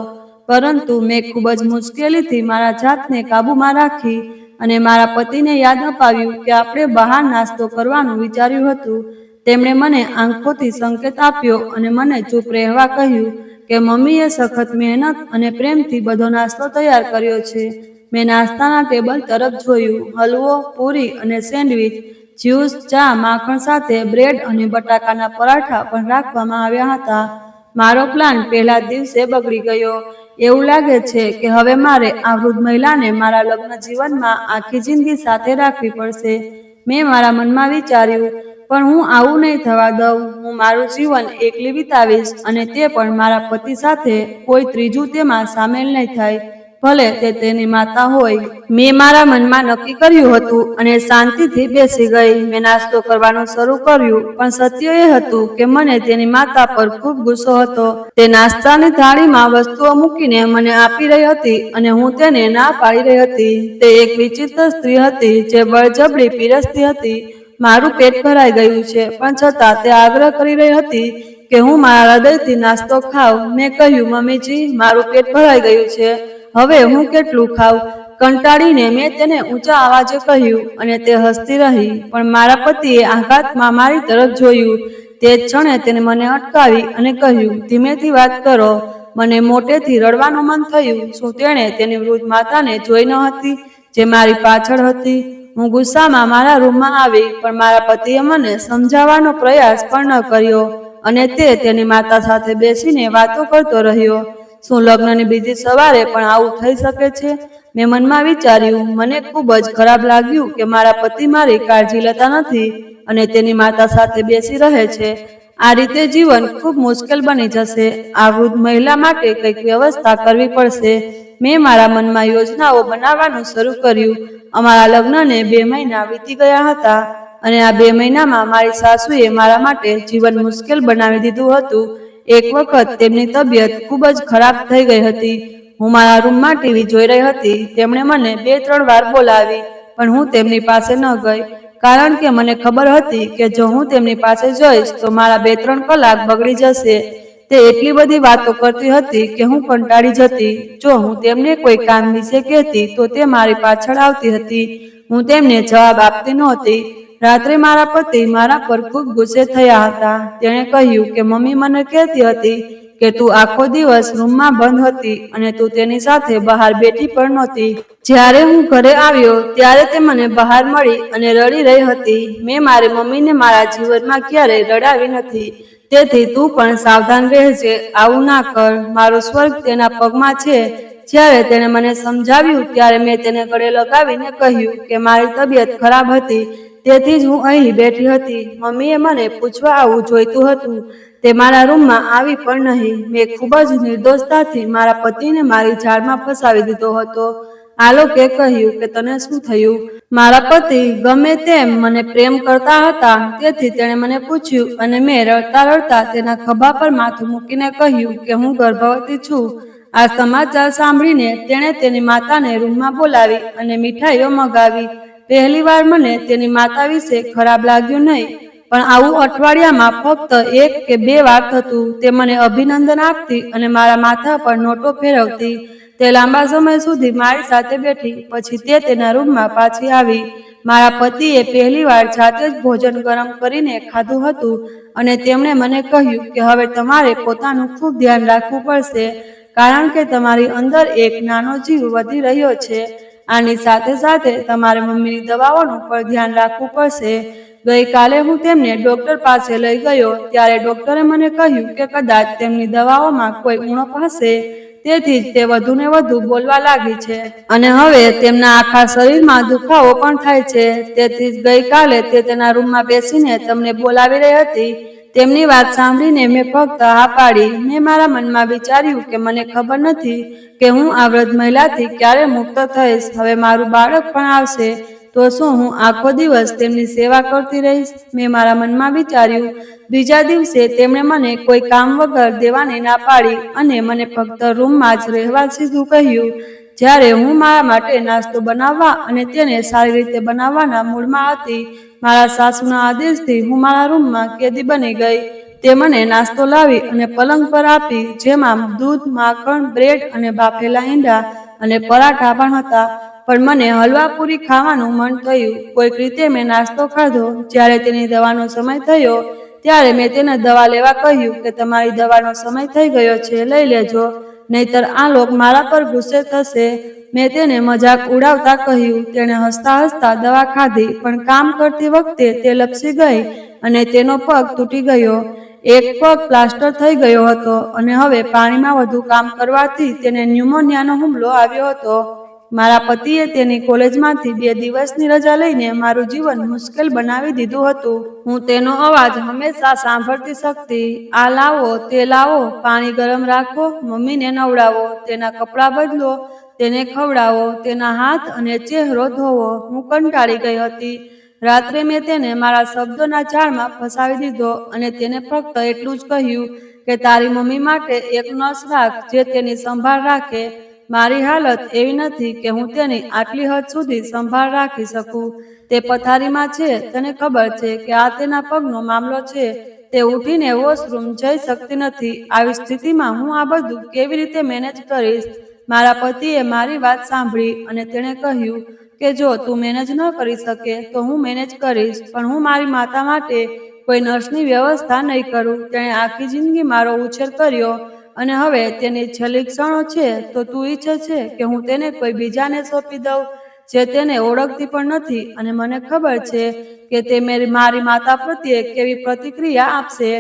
પરંતુ મેં ખૂબ જ મુશ્કેલીથી મારા જાતને કાબૂમાં રાખી અને મારા પતિને યાદ અપાવ્યું કે આપણે બહાર નાસ્તો કરવાનું વિચાર્યું હતું. તેમણે મને આંખોથી સંકેત આપ્યો અને મને ચૂપ રહેવા કહ્યું કે મમ્મીએ સખત મહેનત અને પ્રેમથી બધો નાસ્તો તૈયાર કર્યો છે. મેં નાસ્તાના ટેબલ તરફ જોયું. હલવો, પૂરી અને સેન્ડવિચ, જ્યુસ, ચા, માખણ સાથે બ્રેડ અને બટાકાના પરાઠા પણ રાખવામાં આવ્યા હતા. મારો પ્લાન પહેલા દિવસે બગડી ગયો. એવું લાગે છે કે હવે મારે આ વૃદ્ધ મહિલાને મારા લગ્ન જીવનમાં આખી જિંદગી સાથે રાખવી પડશે. મેં મારા મનમાં વિચાર્યું, પણ હું આવું નહીં થવા દઉં. હું મારું જીવન એકલી વિતાવીશ અને તે પણ મારા પતિ સાથે. કોઈ ત્રીજું તેમાં સામેલ નહીં થાય, ભલે તે તેની માતા હોય. મેં મારા મનમાં નક્કી કર્યું હતું અને શાંતિથી બેસી ગઈ. મેં નાસ્તો કરવાનું શરૂ કર્યું, પણ સત્ય એ હતું કે મને તેની માતા પર ખૂબ ગુસ્સો હતો. તે નાસ્તાની થાળીમાં વસ્તુઓ મૂકીને મને આપી રહી હતી અને હું તેને ના પાડી રહી હતી. તે એક વિચિત્ર સ્ત્રી હતી જે બળજબરી પીરસતી હતી. મારું પેટ ભરાઈ ગયું છે, પણ છતાં તે આગ્રહ કરી રહી હતી કે હું મારા હૃદયથી નાસ્તો ખાઉં. મેં કહ્યું, મમ્મીજી, મારું પેટ ભરાઈ ગયું છે, હવે હું કેટલું ખાઉં? કંટાળીને મેં તેને ઊંચા અવાજે કહ્યું અને તે હસતી રહી. પણ મારા પતિએ આઘાતમાં મારી તરફ જોયું. તે જ ક્ષણે તેને મને અટકાવી અને કહ્યું, ધીમેથી વાત કરો. મને મોટેથી રડવાનું મન થયું. શું તેણે તેની વૃદ્ધ માતાને જોઈ ન હતી જે મારી પાછળ હતી? હું ગુસ્સામાં મારા રૂમમાં આવી, પણ મારા પતિએ મને સમજાવવાનો પ્રયાસ પણ ન કર્યો અને તે તેની માતા સાથે બેસીને વાતો કરતો રહ્યો. શું લગ્નની બીજી સવારે પણ આવું થઈ શકે છે? મેં મનમાં વિચાર્યું. મને ખૂબ જ ખરાબ લાગ્યું કે મારા પતિ મારી કાળજી લેતા નથી અને તેની માતા સાથે બેસી રહે છે. આ રીતે જીવન ખૂબ મુશ્કેલ બની જશે. આ વૃદ્ધ મહિલા માટે કંઈક વ્યવસ્થા કરવી પડશે. મેં મારા મનમાં યોજનાઓ બનાવવાનું શરૂ કર્યું. અમારા લગ્નને 2 મહિના વીતી ગયા હતા અને આ 2 મહિનામાં મારી સાસુએ મારા માટે જીવન મુશ્કેલ બનાવી દીધું હતું. એક વખત તેમની તબિયત ખૂબ જ ખરાબ થઈ ગઈ હતી. હું મારા રૂમમાં ટીવી જોઈ રહી હતી. તેમણે મને 2-3 વાર બોલાવી, પણ હું તેમની પાસે ન ગઈ, કારણ કે મને ખબર હતી કે જો હું તેમની પાસે જઈશ તો મારા 2-3 કલાક બગડી જશે. તે એટલી બધી વાતો કરતી હતી કે હું કંટાળી જતી. જો હું તેમને કોઈ કામ વિશે કહેતી તો તે મારી પાછળ આવતી હતી. હું તેમને જવાબ આપતી નહોતી. રાત્રે મારા પતિ મારા પર ખૂબ ગુસ્સે થયા હતા. તેણે કહ્યું કે મમ્મી મને કહેતી હતી કે તું આખો દિવસ રૂમમાં બંધ હતી અને તું તેની સાથે બહાર બેઠી પણ નહોતી. જ્યારે હું ઘરે આવ્યો ત્યારે તે મને બહાર મળી અને રડી રહી હતી. મેં મારી મમ્મીને મારા જીવનમાં ક્યારેય રડાવી નથી, તેથી તું પણ સાવધાન રહેજે. આવું ના કર. મારું સ્વર્ગ તેના પગમાં છે. જ્યારે તેણે મને સમજાવ્યું ત્યારે મેં તેને ગળે લગાવીને કહ્યું કે મારી તબિયત ખરાબ હતી, તેથી જ હું અહીં બેઠી હતી. મમ્મીએ મને પૂછવા આવવું જોઈતું હતું. તે મારા રૂમમાં આવી પણ નહીં. મેં ખૂબ જ નિર્દોષતાથી મારા પતિને મારી જાળમાં ફસાવી દીધો હતો. આલોકે કહ્યું કે તને શું થયું? મારા પતિ ગમે તેમ મને પ્રેમ કરતા હતા, તેથી તેણે મને પૂછ્યું અને મેં રડતા રડતા તેના ખભા પર માથું મૂકીને કહ્યું કે હું ગર્ભવતી છું. આ સમાચાર સાંભળીને તેણે તેની માતાને રૂમમાં બોલાવી અને મીઠાઈઓ મંગાવી. પહેલીવાર મને તેની માતા વિશે ખરાબ લાગ્યું નહીં, પણ આવું અઠવાડિયામાં ફક્ત 1 કે 2 વાર થતું. તે મને અભિનંદન આપતી અને મારા માથા પર નોટો ફેરવતી. તે લાંબા સમય સુધી મારી સાથે બેઠી. પછી તે તેના રૂમમાં પાછી આવી. મારા પતિએ પહેલીવાર જાતે જ ભોજન ગરમ કરીને ખાધું હતું અને તેમણે મને કહ્યું કે હવે તમારે પોતાનું ખૂબ ધ્યાન રાખવું પડશે, કારણ કે તમારી અંદર એક નાનો જીવ વધી રહ્યો છે. આની સાથે સાથે તમારે મમ્મીની દવાઓનું પણ ધ્યાન રાખવું પડશે. ગઈકાલે હું તેમને ડોક્ટર પાસે લઈ ગયો ત્યારે ડોક્ટરે મને કહ્યું કે કદાચ તેમની દવાઓમાં કોઈ ઉણપ હશે, તેથી જ તે વધુને વધુ બોલવા લાગી છે અને હવે તેમના આખા શરીરમાં દુખાવો પણ થાય છે. તેથી જ ગઈકાલે તે તેના રૂમમાં બેસીને તમને બોલાવી રહી હતી. તેમની વાત સાંભળીને મેં ફક્ત હા પાડી. મેં મારા મનમાં વિચાર્યું કે મને ખબર નથી કે હું આ વૃદ્ધ મહિલાથી ક્યારે મુક્ત થઈશ. હવે મારું બાળક પણ આવશે તો શું હું આખો દિવસ તેમની સેવા કરતી રહીશ? મેં મારા મનમાં વિચાર્યું. બીજા દિવસે તેમણે મને કોઈ કામ વગર દેવાની ના પાડી અને મને ફક્ત રૂમમાં જ રહેવા સીધું કહ્યું. જ્યારે હું મારા માટે નાસ્તો બનાવવા અને તેને સારી રીતે બનાવવાના મૂડમાં હતી, મારા સાસુના આદેશથી હું મારા રૂમમાં કેદી બની ગઈ. તે મને નાસ્તો લાવી અને પલંગ પર આપી, જેમાં દૂધ, માખણ, બ્રેડ અને બાફેલા ઈંડા અને પરાઠા પણ હતા. પણ મને હલવાપુરી ખાવાનું મન થયું. કોઈક રીતે મેં નાસ્તો ખાધો. જ્યારે તેની દવાનો સમય થયો ત્યારે મેં તેને દવા લેવા કહ્યું કે તમારી દવાનો સમય થઈ ગયો છે, લઈ લેજો, નહીતર આ લોક મારા પર ગુસ્સે થશે. મેં તેને મજાક ઉડાવતા કહ્યું. તેણે હસતા હસતા દવા ખાધી, પણ કામ કરતી વખતે તે લપસી ગઈ અને તેનો પગ તૂટી ગયો. એક પગ પ્લાસ્ટર થઈ ગયો હતો અને હવે પાણીમાં વધુ કામ કરવાથી તેને ન્યુમોનિયાનો હુમલો આવ્યો હતો. મારા પતિએ તેની કોલેજમાંથી 2 દિવસની રજા લઈને મારું જીવન મુશ્કેલ બનાવી દીધું હતું. હું તેનો અવાજ હંમેશા સાંભળતી શકતી. આ લાવો, તે લાવો, પાણી ગરમ રાખો, મમ્મીને નવડાવો, તેના કપડાં બદલો, તેને ખવડાવો, તેના હાથ અને ચહેરો ધોવો. હું કંટાળી ગઈ હતી. રાત્રે મેં તેને મારા શબ્દોના જાળમાં ફસાવી દીધો અને તેને ફક્ત એટલું જ કહ્યું કે તારી મમ્મી માટે એક નર્સ રાખ જે તેની સંભાળ રાખે. મારી હાલત એવી નથી કે હું તેની આટલી હદ સુધી સંભાળ રાખી શકું. તે પથારીમાં છે. તને ખબર છે કે આ તેના પગનો મામલો છે. તે ઉઠીને વોશરૂમ જઈ શકતી નથી. આવી સ્થિતિમાં હું આ બધું કેવી રીતે મેનેજ કરીશ? મારા પતિએ મારી વાત સાંભળી અને તેણે કહ્યું કે જો તું મેનેજ ન કરી શકે તો હું મેનેજ કરીશ, પણ હું મારી માતા માટે કોઈ નર્સની વ્યવસ્થા નહીં કરું. તેણે આખી જિંદગી મારો ઉછેર કર્યો અને હવે તેની છેલ્લી ક્ષણો છે તો તું ઈચ્છે છે કે હું તેને કોઈ બીજાને સોંપી દઉં જે તેને ઓળખતી પણ નથી. અને મને ખબર છે કે તે મારી માતા પ્રત્યે કેવી પ્રતિક્રિયા આપશે.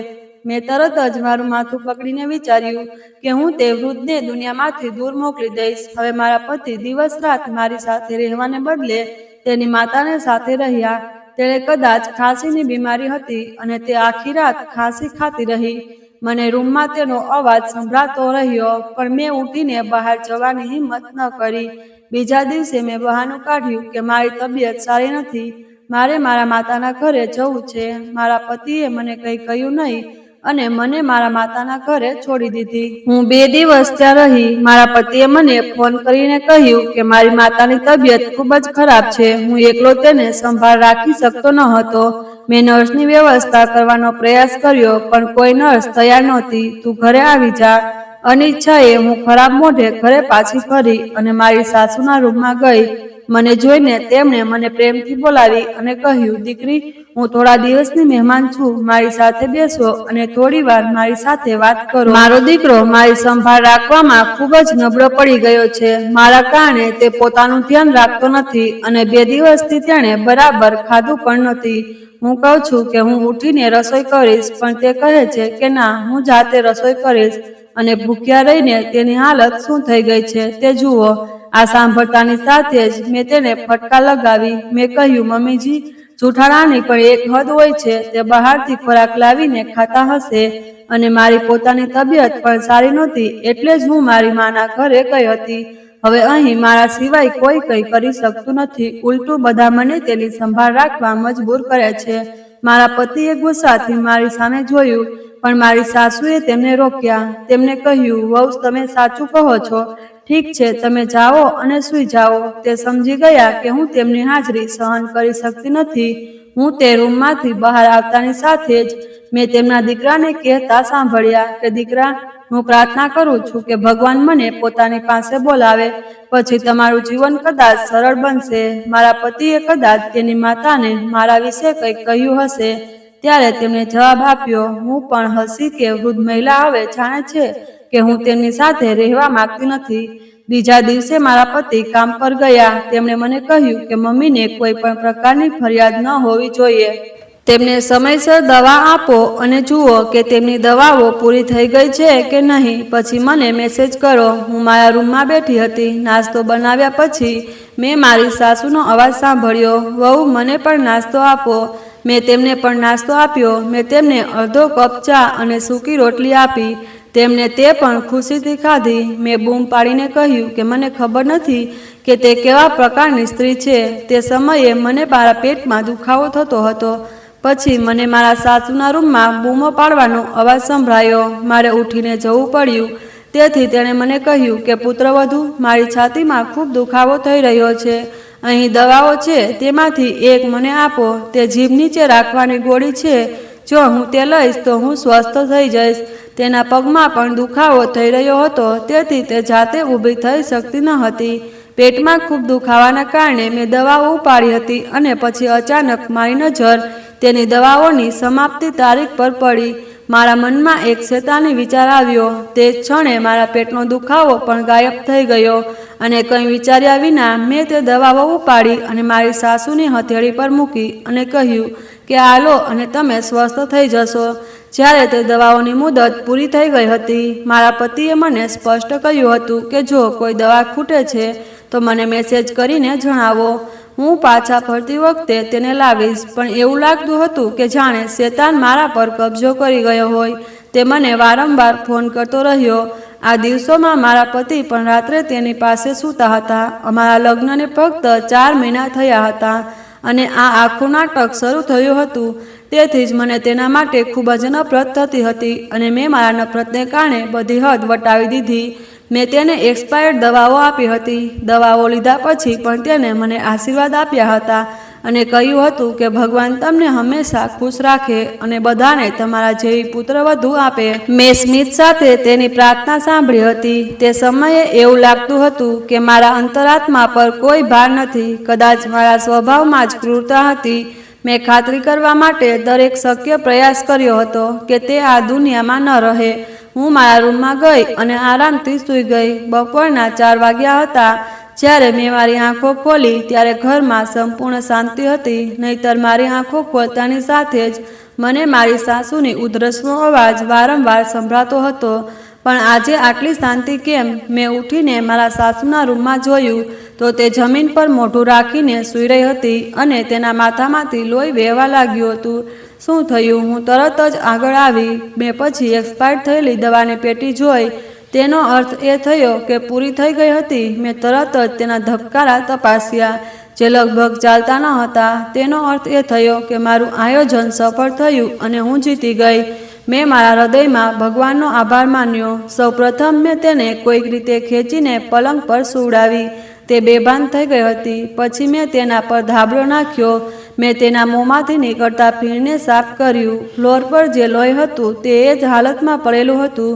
મેં તરત જ મારું માથું પકડીને વિચાર્યું કે હું તે વૃદ્ધને દુનિયામાંથી દૂર મોકલી દઈશ. હવે મારા પતિ દિવસ રાત મારી સાથે રહેવાને બદલે તેની માતાને સાથે રહ્યા. તેણે કદાચ ખાંસીની બીમારી હતી અને તે આખી રાત ખાંસી ખાતી રહી. મને રૂમમાં તેનો અવાજ સંભળાતો રહ્યો, પણ મેં ઉઠીને બહાર જવાની હિંમત ન કરી. બીજા દિવસે મેં બહાનું કાઢ્યું કે મારી તબિયત સારી નથી, મારે મારા માતાના ઘરે જવું છે. મારા પતિએ મને કંઈ કહ્યું નહીં અને મને મારા માતાના ઘરે છોડી દીધી. હું 2 દિવસ ત્યાં રહી. મારા પતિએ મને ફોન કરીને કહ્યું કે મારી માતાની તબિયત ખૂબ જ ખરાબ છે. હું એકલો તેને સંભાળ રાખી શકતો ન હતો. મેં નર્સની વ્યવસ્થા કરવાનો પ્રયાસ કર્યો, પણ કોઈ નર્સ તૈયાર નહોતી. તું ઘરે આવી જા. અનિચ્છાએ હું ખરાબ મોઢે ઘરે પાછી ફરી અને મારી સાસુના રૂમમાં ગઈ. મને જોઈને તેમણે મને પ્રેમથી બોલાવી અને કહ્યું, દીકરી, હું થોડા દિવસની મહેમાન છું. મારી સાથે બેસો અને થોડી વાર મારી સાથે વાત કરો. મારો દીકરો મારી સંભાળ રાખવામાં ખૂબ જ નબળો પડી ગયો છે. મારા કારણે તે પોતાનું ધ્યાન રાખતો નથી અને 2 દિવસથી તેણે બરાબર ખાધું પણ નથી. હું કહું છું કે હું ઉઠીને રસોઈ કરીશ, પણ તે કહે છે કે ના, હું જાતે રસોઈ કરીશ. અને ભૂખ્યા રહીને તેની હાલત શું થઈ ગઈ છે તે જુઓ. આ સાંભળતાની સાથે જ મેં તેને ફટકાર લગાવી. મેં કહ્યું, મમ્મીજી, જૂઠાણાની પણ એક હદ હોય છે. તે બહારથી ખોરાક લાવીને ખાતા હશે અને મારી પોતાની તબિયત પણ સારી નહોતી, એટલે જ હું મારી માના ઘરે ગઈ હતી. હવે અહીં મારા સિવાય કોઈ કંઈ કરી શકતું નથી. ઉલટું બધા મને તેની સંભાળ રાખવા મજબૂર કરે છે. મારા પતિએ ગુસ્સાથી મારી સામે જોયું, પણ મારી સાસુએ તેમને રોક્યા. તેમને કહ્યું, વહુ, તમે સાચું કહો છો. ઠીક છે, તમે જાઓ અને સૂઈ જાઓ. તે સમજી ગયા કે હું તેમની હાજરી સહન કરી શકતી નથી. હું તે રૂમમાંથી બહાર આવતાની સાથે જ મેં તેમના દીકરાને કહેતા સાંભળ્યા કે દીકરા, હું પ્રાર્થના કરું છું કે ભગવાન મને પોતાની પાસે બોલાવે, પછી તમારું જીવન કદાચ સરળ બનશે. મારા પતિએ કદાચ તેની માતાને મારા વિશે કંઈક કહ્યું હશે. ત્યારે તેમણે જવાબ આપ્યો. હું પણ હસી કે વૃદ્ધ મહિલા હવે જાણે છે કે હું તેમની સાથે રહેવા માંગતી નથી. બીજા દિવસે મારા પતિ કામ પર ગયા. તેમણે મને કહ્યું કે મમ્મીને કોઈ પણ પ્રકારની ફરિયાદ ન હોવી જોઈએ. તેમને સમયસર દવા આપો અને જુઓ કે તેમની દવાઓ પૂરી થઈ ગઈ છે કે નહીં. પછી મને મેસેજ કરો. હું મારા રૂમમાં બેઠી હતી. નાસ્તો બનાવ્યા પછી મેં મારી સાસુનો અવાજ સાંભળ્યો. વહુ, મને પણ નાસ્તો આપો. મેં તેમને પણ નાસ્તો આપ્યો. મેં તેમને અડધો કપ ચા અને સૂકી રોટલી આપી. તેમણે તે પણ ખુશીથી ખાધી. મેં બૂમ પાડીને કહ્યું કે મને ખબર નથી કે તે કેવા પ્રકારની સ્ત્રી છે. તે સમયે મને મારા પેટમાં દુખાવો થતો હતો. પછી મને મારા સાસુના રૂમમાં બૂમો પાડવાનો અવાજ સંભળાયો. મારે ઉઠીને જવું પડ્યું. તેથી તેણે મને કહ્યું કે પુત્રવધુ, મારી છાતીમાં ખૂબ દુખાવો થઈ રહ્યો છે. અહીં દવાઓ છે, તેમાંથી એક મને આપો. તે જીભ નીચે રાખવાની ગોળી છે. જો હું તે લઈશ તો હું સ્વસ્થ થઈ જઈશ. તેના પગમાં પણ દુખાવો થઈ રહ્યો હતો, તેથી તે જાતે ઊભી થઈ શકતી ન હતી. પેટમાં ખૂબ દુખાવાના કારણે મેં દવાઓ ઉપાડી હતી અને પછી અચાનક મારી નજર તેની દવાઓની સમાપ્તિ તારીખ પર પડી. મારા મનમાં એક શેતાની વિચાર આવ્યો. તે ક્ષણે મારા પેટનો દુખાવો પણ ગાયબ થઈ ગયો અને કંઈ વિચાર્યા વિના મેં તે દવાઓ ઉપાડી અને મારી સાસુની હથેળી પર મૂકી અને કહ્યું કે આ લો અને તમે સ્વસ્થ થઈ જશો. જ્યારે તે દવાઓની મુદત પૂરી થઈ ગઈ હતી, મારા પતિએ મને સ્પષ્ટ કહ્યું હતું કે જો કોઈ દવા ખૂટે છે તો મને મેસેજ કરીને જણાવો. હું પાછા ફરતી વખતે તેને લાવીશ. પણ એવું લાગતું હતું કે જાણે શેતાન મારા પર કબજો કરી ગયો હોય. તે મને વારંવાર ફોન કરતો રહ્યો. આ દિવસોમાં મારા પતિ પણ રાત્રે તેની પાસે સૂતા હતા. અમારા લગ્નને ફક્ત 4 મહિના થયા હતા અને આ આખું નાટક શરૂ થયું હતું. તેથી જ મને તેના માટે ખૂબ જ નફરત થતી હતી અને મેં મારા નફરતને કારણે બધી હદ વટાવી દીધી. મેં તેને એક્સપાયર્ડ દવાઓ આપી હતી. દવાઓ લીધા પછી પણ તેને મને આશીર્વાદ આપ્યા હતા અને કહ્યું હતું કે ભગવાન તમને હંમેશા ખુશ રાખે અને બધાને તમારા જેવી પુત્રવધુ આપે. મેં સ્મિત સાથે તેની પ્રાર્થના સાંભળી હતી. તે સમયે એવું લાગતું હતું કે મારા અંતરાત્મા પર કોઈ ભાર નથી. કદાચ મારા સ્વભાવમાં જ ક્રૂરતા હતી. મેં ખાતરી કરવા માટે દરેક શક્ય પ્રયાસ કર્યો હતો કે તે આ દુનિયામાં ન રહે. હું મારા રૂમમાં ગઈ અને આરામથી સૂઈ ગઈ. બપોરના 4 વાગ્યા હતા. જ્યારે મેં મારી આંખો ખોલી ત્યારે ઘરમાં સંપૂર્ણ શાંતિ હતી. નહીંતર મારી આંખો ખોલતાની સાથે જ મને મારી સાસુની ઉધરસનો અવાજ વારંવાર સંભળાતો હતો. પણ આજે આટલી શાંતિ કેમ? મેં ઉઠીને મારા સાસુના રૂમમાં જોયું તો તે જમીન પર મોઢું રાખીને સૂઈ રહી હતી અને તેના માથામાંથી લોહી વહેવા લાગ્યું હતું. શું થયું? હું તરત જ આગળ આવી. મેં પછી એક્સપાયર થયેલી દવાની પેટી જોઈ. તેનો અર્થ એ થયો કે પૂરી થઈ ગઈ હતી. મેં તરત જ તેના ધબકારા તપાસ્યા, જે લગભગ ચાલતા ન હતા. તેનો અર્થ એ થયો કે મારું આયોજન સફળ થયું અને હું જીતી ગઈ. મેં મારા હૃદયમાં ભગવાનનો આભાર માન્યો. સૌપ્રથમ મેં તેને કોઈક રીતે ખેંચીને પલંગ પર સુવડાવી. તે બેભાન થઈ ગઈ હતી. પછી મેં તેના પર ધાબળો નાખ્યો. મેં તેના મોંમાંથી નીકળતા ફીણને સાફ કર્યું. ફ્લોર પર જે લોહી હતું તે એ જ હાલતમાં પડેલું હતું.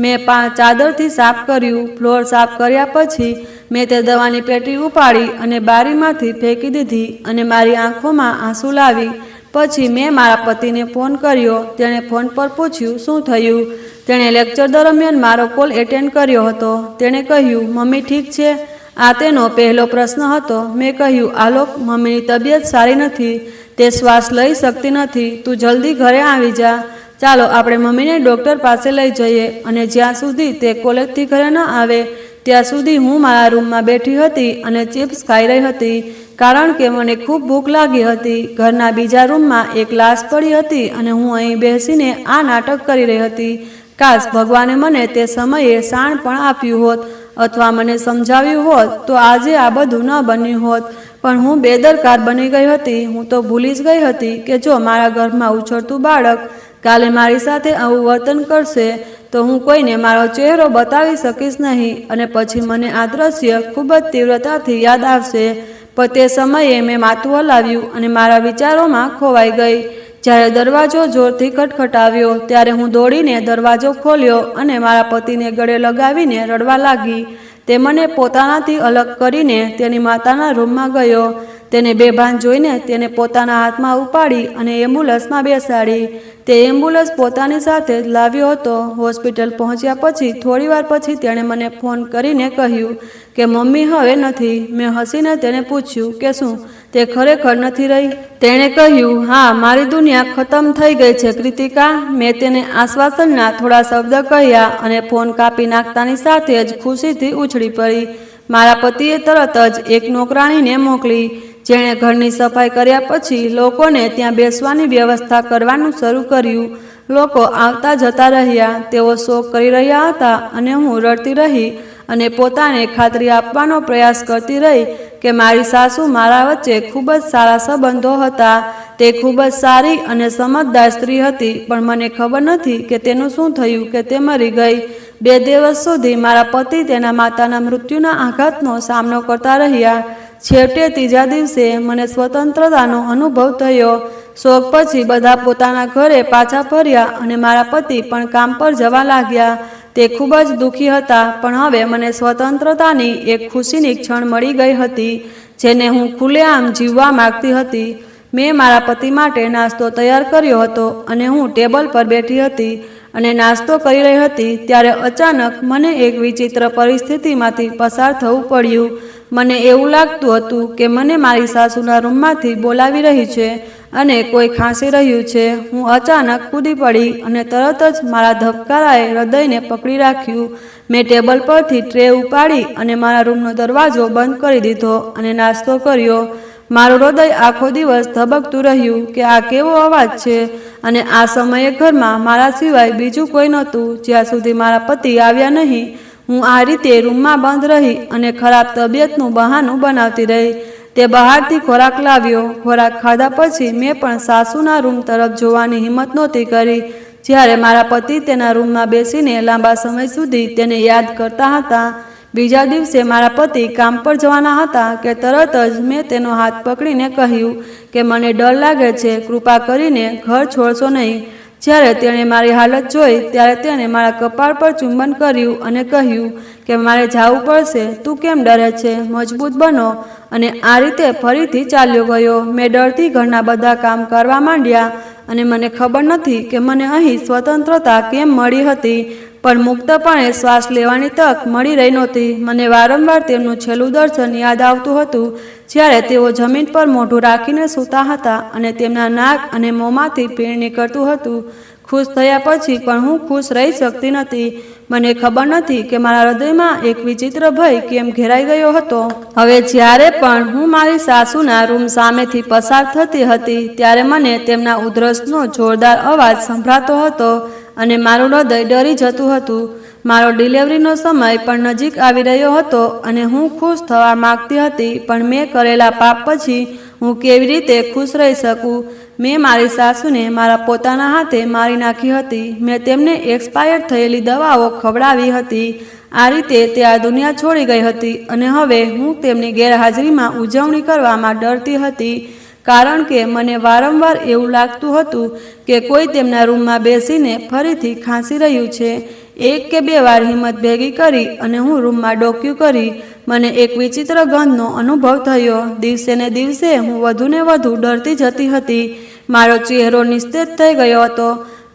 મેં ચાદરથી સાફ કર્યું. ફ્લોર સાફ કર્યા પછી મેં તે દવાની પેટી ઉપાડી અને બારીમાંથી ફેંકી દીધી અને મારી આંખોમાં આંસુ લાવી. પછી મેં મારા પતિને ફોન કર્યો. તેણે ફોન પર પૂછ્યું શું થયું. તેણે લેક્ચર દરમિયાન મારો કોલ એટેન્ડ કર્યો હતો. તેણે કહ્યું, મમ્મી ઠીક છે? આ તેનો પહેલો પ્રશ્ન હતો. મેં કહ્યું, આલોક, મમ્મીની તબિયત સારી નથી. તે શ્વાસ લઈ શકતી નથી. તું જલ્દી ઘરે આવી જા. ચાલો આપણે મમ્મીને ડૉક્ટર પાસે લઈ જઈએ અને જ્યાં સુધી તે કોલેજથી ઘરે ન આવે ત્યાં સુધી હું મારા રૂમમાં બેઠી હતી અને ચિપ્સ ખાઈ રહી હતી, કારણ કે મને ખૂબ ભૂખ લાગી હતી. ઘરના બીજા રૂમમાં એક લાશ પડી હતી અને હું અહીં બેસીને આ નાટક કરી રહી હતી. કાશ ભગવાને મને તે સમયે શાણ પણ આપ્યું હોત અથવા મને સમજાવ્યું હોત તો આજે આ બધું ન બન્યું હોત. પણ હું બેદરકાર બની ગઈ હતી. હું તો ભૂલી જ ગઈ હતી કે જો મારા ગર્ભમાં ઉછળતું બાળક કાલે મારી સાથે આવું વર્તન કરશે તો હું કોઈને મારો ચહેરો બતાવી શકીશ નહીં અને પછી મને આ દ્રશ્ય ખૂબ જ તીવ્રતાથી યાદ આવશે. પણ તે સમયે મેં માથું હલાવ્યું અને મારા વિચારોમાં ખોવાઈ ગઈ. જ્યારે દરવાજો જોરથી ખટખટાવ્યો ત્યારે હું દોડીને દરવાજો ખોલ્યો અને મારા પતિને ગળે લગાવીને રડવા લાગી. તે મને પોતાનાથી અલગ કરીને તેની માતાના રૂમમાં ગયો. તેને બેભાન જોઈને તેને પોતાના હાથમાં ઉપાડી અને એમ્બ્યુલન્સમાં બેસાડી. તે એમ્બ્યુલન્સ પોતાની સાથે જ લાવ્યો હતો. હોસ્પિટલ પહોંચ્યા પછી થોડીવાર પછી તેણે મને ફોન કરીને કહ્યું કે મમ્મી હવે નથી. મેં હસીને તેને પૂછ્યું કે શું તે ખરેખર નથી રહી? તેણે કહ્યું, હા, મારી દુનિયા ખતમ થઈ ગઈ છે કૃતિકા. મેં તેને આશ્વાસનના થોડા શબ્દ કહ્યા અને ફોન કાપી નાખતાની સાથે જ ખુશીથી ઉછળી પડી. મારા પતિએ તરત જ એક નોકરાણીને મોકલી, જેણે ઘરની સફાઈ કર્યા પછી લોકોને ત્યાં બેસવાની વ્યવસ્થા કરવાનું શરૂ કર્યું. લોકો આવતા જતા રહ્યા. તેઓ શોક કરી રહ્યા હતા અને હું રડતી રહી અને પોતાને ખાતરી આપવાનો પ્રયાસ કરતી રહી કે મારી સાસુ મારા વચ્ચે ખૂબ જ સારા સંબંધો હતા. તે ખૂબ જ સારી અને સમજદાર સ્ત્રી હતી, પણ મને ખબર નથી કે તેનું શું થયું કે તે મરી ગઈ. 2 દિવસ સુધી મારા પતિ તેના માતાના મૃત્યુના આઘાતનો સામનો કરતા રહ્યા. છેવટે 3જા દિવસે મને સ્વતંત્રતાનો અનુભવ થયો. શોક પછી બધા પોતાના ઘરે પાછા ફર્યા અને મારા પતિ પણ કામ પર જવા લાગ્યા. તે ખૂબ જ દુઃખી હતા, પણ હવે મને સ્વતંત્રતાની એક ખુશીની ક્ષણ મળી ગઈ હતી, જેને હું ખુલ્લેઆમ જીવવા માંગતી હતી. મેં મારા પતિ માટે નાસ્તો તૈયાર કર્યો હતો અને હું ટેબલ પર બેઠી હતી અને નાસ્તો કરી રહી હતી ત્યારે અચાનક મને એક વિચિત્ર પરિસ્થિતિમાંથી પસાર થવું પડ્યું. મને એવું લાગતું હતું કે મને મારી સાસુના રૂમમાંથી બોલાવી રહી છે અને કોઈ ખાંસી રહ્યું છે. હું અચાનક કૂદી પડી અને તરત જ મારા ધબકારાએ હૃદયને પકડી રાખ્યું. મેં ટેબલ પરથી ટ્રે ઉપાડી અને મારા રૂમનો દરવાજો બંધ કરી દીધો અને નાસ્તો કર્યો. મારું હૃદય આખો દિવસ ધબકતું રહ્યું કે આ કેવો અવાજ છે, અને આ સમયે ઘરમાં મારા સિવાય બીજું કોઈ નહોતું જ્યાં સુધી મારા પતિ આવ્યા નહીં. હું આ રીતે રૂમમાં બંધ રહી અને ખરાબ તબિયતનું બહાનું બનાવતી રહી. તે બહારથી ખોરાક લાવ્યો. ખોરાક ખાધા પછી મેં પણ સાસુના રૂમ તરફ જોવાની હિંમત નહોતી કરી. જ્યારે મારા પતિ તેના રૂમમાં બેસીને લાંબા સમય સુધી તેને યાદ કરતા હતા. બીજા દિવસે મારા પતિ કામ પર જવાના હતા કે તરત જ મેં તેનો હાથ પકડીને કહ્યું કે મને ડર લાગે છે, કૃપા કરીને ઘર છોડશો નહીં. જ્યારે તેણે મારી હાલત જોઈ ત્યારે તેણે મારા કપાળ પર ચુંબન કર્યું અને કહ્યું કે મારે જવું પડશે, તું કેમ ડરે છે, મજબૂત બનો. અને આ રીતે ફરીથી ચાલ્યો ગયો. મેં ડરથી ઘરના બધા કામ કરવા માંડ્યા અને મને ખબર નથી કે મને અહીં સ્વતંત્રતા કેમ મળી હતી, પણ મુક્તપણે શ્વાસ લેવાની તક મળી રહી નહોતી. મને વારંવાર તેમનું છેલ્લું દર્શન યાદ આવતું હતું, જ્યારે તેઓ જમીન પર મોઢું રાખીને સૂતા હતા અને તેમના નાક અને મોંમાંથી પીણ નીકળતું હતું. ખુશ થયા પછી પણ હું ખુશ રહી શકતી નથી. મને ખબર નથી કે મારા હૃદયમાં એક વિચિત્ર ભય કેમ ઘેરાઈ ગયો હતો. હવે જ્યારે પણ હું મારી સાસુના રૂમ સામેથી પસાર થતી હતી ત્યારે મને તેમના ઉધરસનો જોરદાર અવાજ સંભળાતો હતો અને મારું હૃદય ડરી જતું હતું. મારો ડિલિવરીનો સમય પણ નજીક આવી રહ્યો હતો અને હું ખુશ થવા માંગતી હતી, પણ મેં કરેલા પાપ પછી હું કેવી રીતે ખુશ રહી શકું? મેં મારી સાસુને મારા પોતાના હાથે મારી નાખી હતી. મેં તેમને એક્સપાયર થયેલી દવાઓ ખવડાવી હતી. આ રીતે તે આ દુનિયા છોડી ગઈ હતી અને હવે હું તેમની ગેરહાજરીમાં ઉજવણી કરવામાં ડરતી હતી, કારણ કે મને વારંવાર એવું લાગતું હતું કે કોઈ તેમના રૂમમાં બેસીને ફરીથી ખાંસી રહ્યું છે. 1 કે 2 વાર હિંમત ભેગી કરી અને હું રૂમમાં ડોક્યું કરી. મને એક વિચિત્ર ગંધનો અનુભવ થયો. દિવસે ને દિવસે હું વધુને વધુ ડરતી જતી હતી. મારો ચહેરો નિસ્તેજ થઈ ગયો હતો.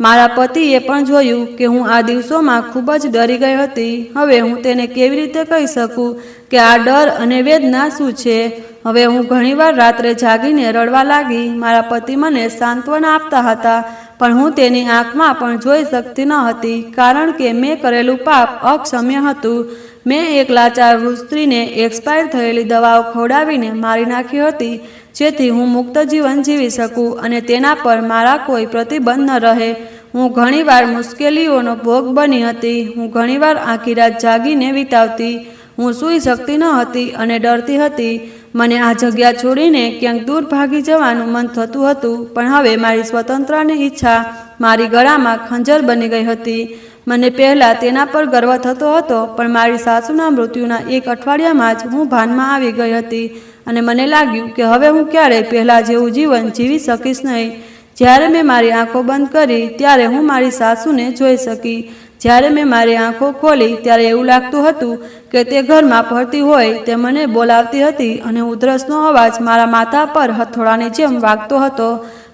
મારા પતિએ પણ જોયું કે હું આ દિવસોમાં ખૂબ જ ડરી ગઈ હતી. હવે હું તેને કેવી રીતે કહી શકું કે આ ડર અને વેદના શું છે? હવે હું ઘણીવાર રાત્રે જાગીને રડવા લાગી. મારા પતિ મને સાંત્વના આપતા હતા, પણ હું તેની આંખમાં પણ જોઈ શકતી ન હતી, કારણ કે મેં કરેલું પાપ અક્ષમ્ય હતું. મેં એક લાચાર વૃદ્ધ સ્ત્રીને એક્સપાયર થયેલી દવાઓ ખવડાવીને મારી નાખી હતી, જેથી હું મુક્ત જીવન જીવી શકું અને તેના પર મારા કોઈ પ્રતિબંધ ન રહે. હું ઘણીવાર મુશ્કેલીઓનો ભોગ બની હતી. હું ઘણીવાર આખી રાત જાગીને વિતાવતી. હું સૂઈ શકતી ન હતી અને ડરતી હતી. મને આ જગ્યા છોડીને ક્યાંક દૂર ભાગી જવાનું મન થતું હતું, પણ હવે મારી સ્વતંત્રની ઈચ્છા મારી ગળામાં ખંજર બની ગઈ હતી. મને પહેલાં તેના પર ગર્વ થતો હતો, પણ મારી સાસુના મૃત્યુના 1 અઠવાડિયામાં જ હું ભાનમાં આવી ગઈ હતી અને મને લાગ્યું કે હવે હું ક્યારેય પહેલાં જેવું જીવન જીવી શકીશ નહીં. જ્યારે મેં મારી આંખો બંધ કરી ત્યારે હું મારી સાસુને જોઈ શકી. જ્યારે મેં મારી આંખો ખોલી ત્યારે એવું લાગતું હતું કે તે ઘરમાં ફરતી હોય તે મને બોલાવતી હતી અને ઉધરસનો અવાજ મારા માથા પર હથોડાની જેમ વાગતો હતો.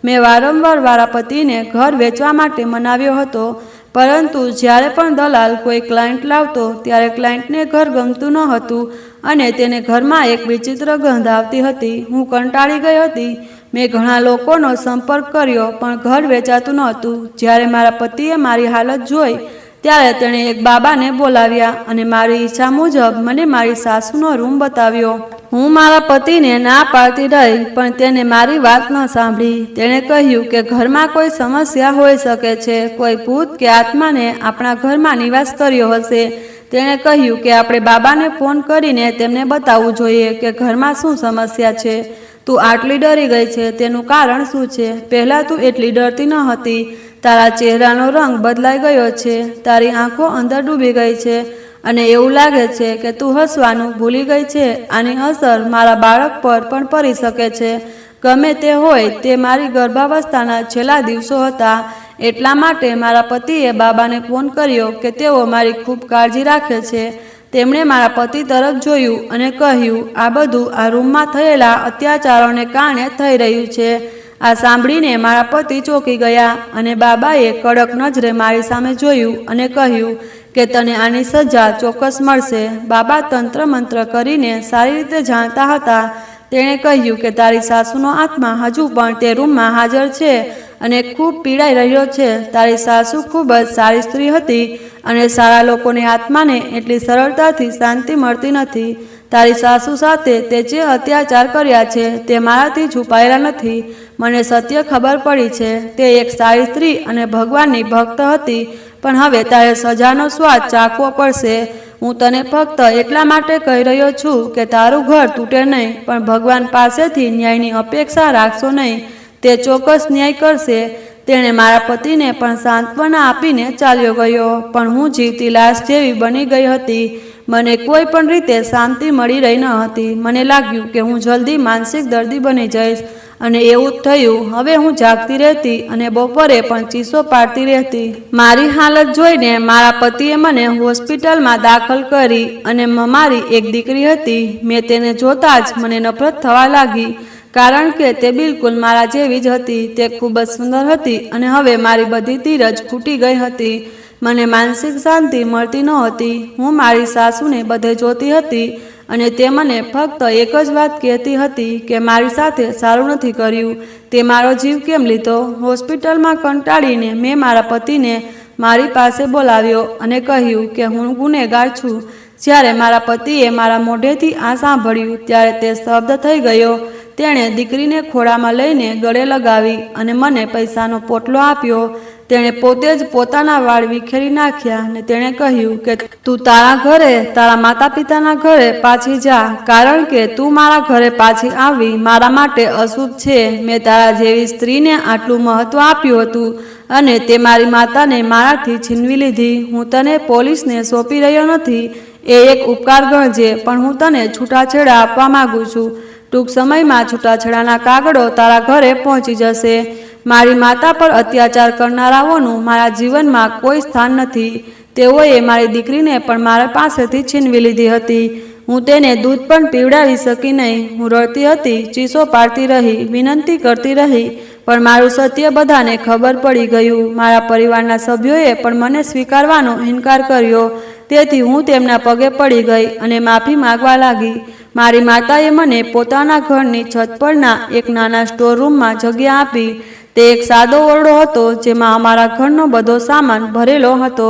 મેં વારંવાર મારા પતિને ઘર વેચવા માટે મનાવ્યો હતો, પરંતુ જ્યારે પણ દલાલ કોઈ ક્લાયન્ટ લાવતો ત્યારે ક્લાયન્ટને ઘર ગમતું ન હતું અને તેને ઘરમાં એક વિચિત્ર ગંધ આવતી હતી. હું કંટાળી ગઈ હતી. મેં ઘણા લોકોનો સંપર્ક કર્યો પણ ઘર વેચાતું નહોતું. જ્યારે મારા પતિએ મારી હાલત જોઈ ત્યારે તેણે એક બાબાને બોલાવ્યા અને મારી ઈચ્છા મુજબ મને મારી સાસુનો રૂમ બતાવ્યો. હું મારા પતિને ના પાડતી રહી પણ તેને મારી વાત ન સાંભળી. તેણે કહ્યું કે ઘરમાં કોઈ સમસ્યા હોઈ શકે છે, કોઈ ભૂત કે આત્માને આપણા ઘરમાં નિવાસ કર્યો હશે. તેણે કહ્યું કે આપણે બાબાને ફોન કરીને તેમને બતાવવું જોઈએ કે ઘરમાં શું સમસ્યા છે. તું આટલી ડરી ગઈ છે તેનું કારણ શું છે? પહેલાં તું એટલી ડરતી ન હતી. તારા ચહેરાનો રંગ બદલાઈ ગયો છે, તારી આંખો અંદર ડૂબી ગઈ છે અને એવું લાગે છે કે તું હસવાનું ભૂલી ગઈ છે. આની અસર મારા બાળક પર પણ પડી શકે છે. ગમે તે હોય, તે મારી ગર્ભાવસ્થાના છેલ્લા દિવસો હતા. એટલા માટે મારા પતિએ બાબાને ફોન કર્યો કે તેઓ મારી ખૂબ કાળજી રાખે છે. તેમણે મારા પતિ તરફ જોયું અને કહ્યું, આ બધું આ રૂમમાં થયેલા અત્યાચારોને કારણે થઈ રહ્યું છે. આ સાંભળીને મારા પતિ ચોંકી ગયા અને બાબાએ કડક નજરે મારી સામે જોયું અને કહ્યું કે તને આની સજા ચોક્કસ મળશે. બાબા તંત્ર મંત્ર કરીને સારી રીતે જાણતા હતા. તેણે કહ્યું કે તારી સાસુનો આત્મા હજુ પણ તે રૂમમાં હાજર છે અને ખૂબ પીડાઈ રહ્યો છે. તારી સાસુ ખૂબ જ સારી સ્ત્રી હતી અને સારા લોકોની આત્માને એટલી સરળતાથી શાંતિ મળતી નથી. તારી સાસુ સાથે તે જે અત્યાચાર કર્યા છે તે મારાથી છુપાયેલા નથી. મને સત્ય ખબર પડી છે. તે એક સારી સ્ત્રી અને ભગવાનની ભક્ત હતી, પણ હવે તારે સજાનો સ્વાદ ચાખવો પડશે. હું તને ફક્ત એટલા માટે કહી રહ્યો છું કે તારું ઘર તૂટે નહીં, પણ ભગવાન પાસેથી ન્યાયની અપેક્ષા રાખશો નહીં. તે ચોક્કસ ન્યાય કરશે. તેણે મારા પતિને પણ સાંત્વના આપીને ચાલ્યો ગયો, પણ હું જીવતી લાશ જેવી બની ગઈ હતી. મને કોઈ પણ રીતે શાંતિ મળી રહી ન હતી. મને લાગ્યું કે હું જલ્દી માનસિક દર્દી બની જઈશ અને એવું જ થયું. હવે હું જાગતી રહેતી અને બપોરે પણ ચીસો પાડતી રહેતી. મારી હાલત જોઈને મારા પતિએ મને હોસ્પિટલમાં દાખલ કરી અને મારી એક દીકરી હતી. મેં તેને જોતાં જ મને નફરત થવા લાગી, કારણ કે તે બિલકુલ મારા જેવી જ હતી. તે ખૂબ જ સુંદર હતી અને હવે મારી બધી ધીરજ ખૂટી ગઈ હતી. મને માનસિક શાંતિ મળતી નહોતી. હું મારી સાસુને બધે જોતી હતી અને તે મને ફક્ત એક જ વાત કહેતી હતી કે મારી સાથે સારું નથી કર્યું, તે મારો જીવ કેમ લીધો. હોસ્પિટલમાં કંટાળીને મેં મારા પતિને મારી પાસે બોલાવ્યો અને કહ્યું કે હું ગુનેગાર છું. જ્યારે મારા પતિએ મારા મોઢેથી આ સાંભળ્યું ત્યારે તે સ્તબ્ધ થઈ ગયો. તેણે દીકરીને ખોળામાં લઈને ગળે લગાવી અને મને પૈસાનો પોટલો આપ્યો. તેણે પોતે જ પોતાના વાળ વિખેરી નાખ્યા અને તેણે કહ્યું કે તું તારા ઘરે, તારા માતા પિતાના ઘરે પાછી જા, કારણ કે તું મારા ઘરે પાછી આવી મારા માટે અશુભ છે. મેં તારા જેવી સ્ત્રીને આટલું મહત્વ આપ્યું હતું અને તે મારી માતાને મારાથી છીનવી લીધી. હું તને પોલીસને સોંપી રહ્યો નથી, એ એક ઉપકાર ગણજે, પણ હું તને છૂટાછેડા આપવા માગું છું. ટૂંક સમયમાં છૂટાછેડાના કાગળો તારા ઘરે પહોંચી જશે. મારી માતા પર અત્યાચાર કરનારાઓનું મારા જીવનમાં કોઈ સ્થાન નથી. તેઓએ મારી દીકરીને પણ મારા પાસેથી છીનવી લીધી હતી. હું તેને દૂધ પણ પીવડાવી શકી નહીં. હું રડતી હતી, ચીસો પાડતી રહી, વિનંતી કરતી રહી, પણ મારું સત્ય બધાને ખબર પડી ગયું. મારા પરિવારના સભ્યોએ પણ મને સ્વીકારવાનો ઇનકાર કર્યો. તેથી હું તેમના પગે પડી ગઈ અને માફી માગવા લાગી. મારી માતાએ મને પોતાના ઘરની છત પરના એક નાના સ્ટોર રૂમમાં જગ્યા આપી. તે એક સાદો ઓરડો હતો જેમાં અમારા ઘરનો બધો સામાન ભરેલો હતો.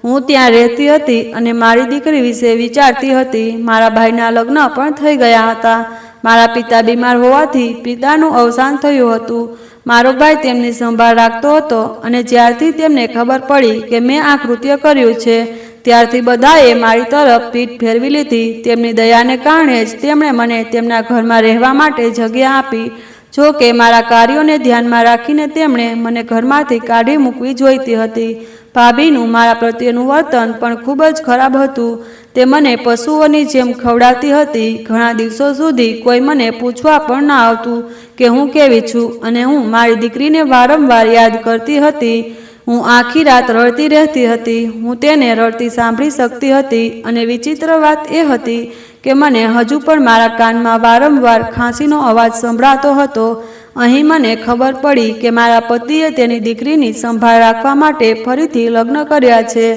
હું ત્યાં રહેતી હતી અને મારી દીકરી વિશે વિચારતી હતી. મારા ભાઈના લગ્ન પણ થઈ ગયા હતા. મારા પિતા બીમાર હોવાથી પિતાનું અવસાન થયું હતું. મારો ભાઈ તેમની સંભાળ રાખતો હતો અને જ્યારથી તેમને ખબર પડી કે મેં આ કૃત્ય કર્યું છે ત્યારથી બધાએ મારી તરફ પીઠ ફેરવી લીધી. તેમની દયાને કારણે જ તેમણે મને તેમના ઘરમાં રહેવા માટે જગ્યા આપી. જો કે મારા કાર્યોને ધ્યાનમાં રાખીને તેમણે મને ઘરમાંથી કાઢી મૂકવી જોઈતી હતી. ભાભીનું મારા પ્રત્યેનું વર્તન પણ ખૂબ જ ખરાબ હતું. તે મને પશુઓની જેમ ખવડાવતી હતી. ઘણા દિવસો સુધી કોઈ મને પૂછવા પણ ના આવતું કે હું કેવી છું, અને હું મારી દીકરીને વારંવાર યાદ કરતી હતી. હું આખી રાત રડતી રહેતી હતી. હું તેને રડતી સાંભળી શકતી હતી, અને વિચિત્ર વાત એ હતી કે મને હજુ પણ મારા કાનમાં વારંવાર ખાંસીનો અવાજ સંભળાતો હતો. અહીં મને ખબર પડી કે મારા પતિએ તેની દીકરીની સંભાળ રાખવા માટે ફરીથી લગ્ન કર્યા છે.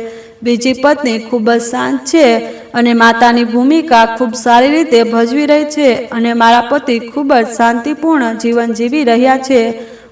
બીજી પત્ની ખૂબ જ શાંત છે અને માતાની ભૂમિકા ખૂબ સારી રીતે ભજવી રહી છે, અને મારા પતિ ખૂબ જ શાંતિપૂર્ણ જીવન જીવી રહ્યા છે.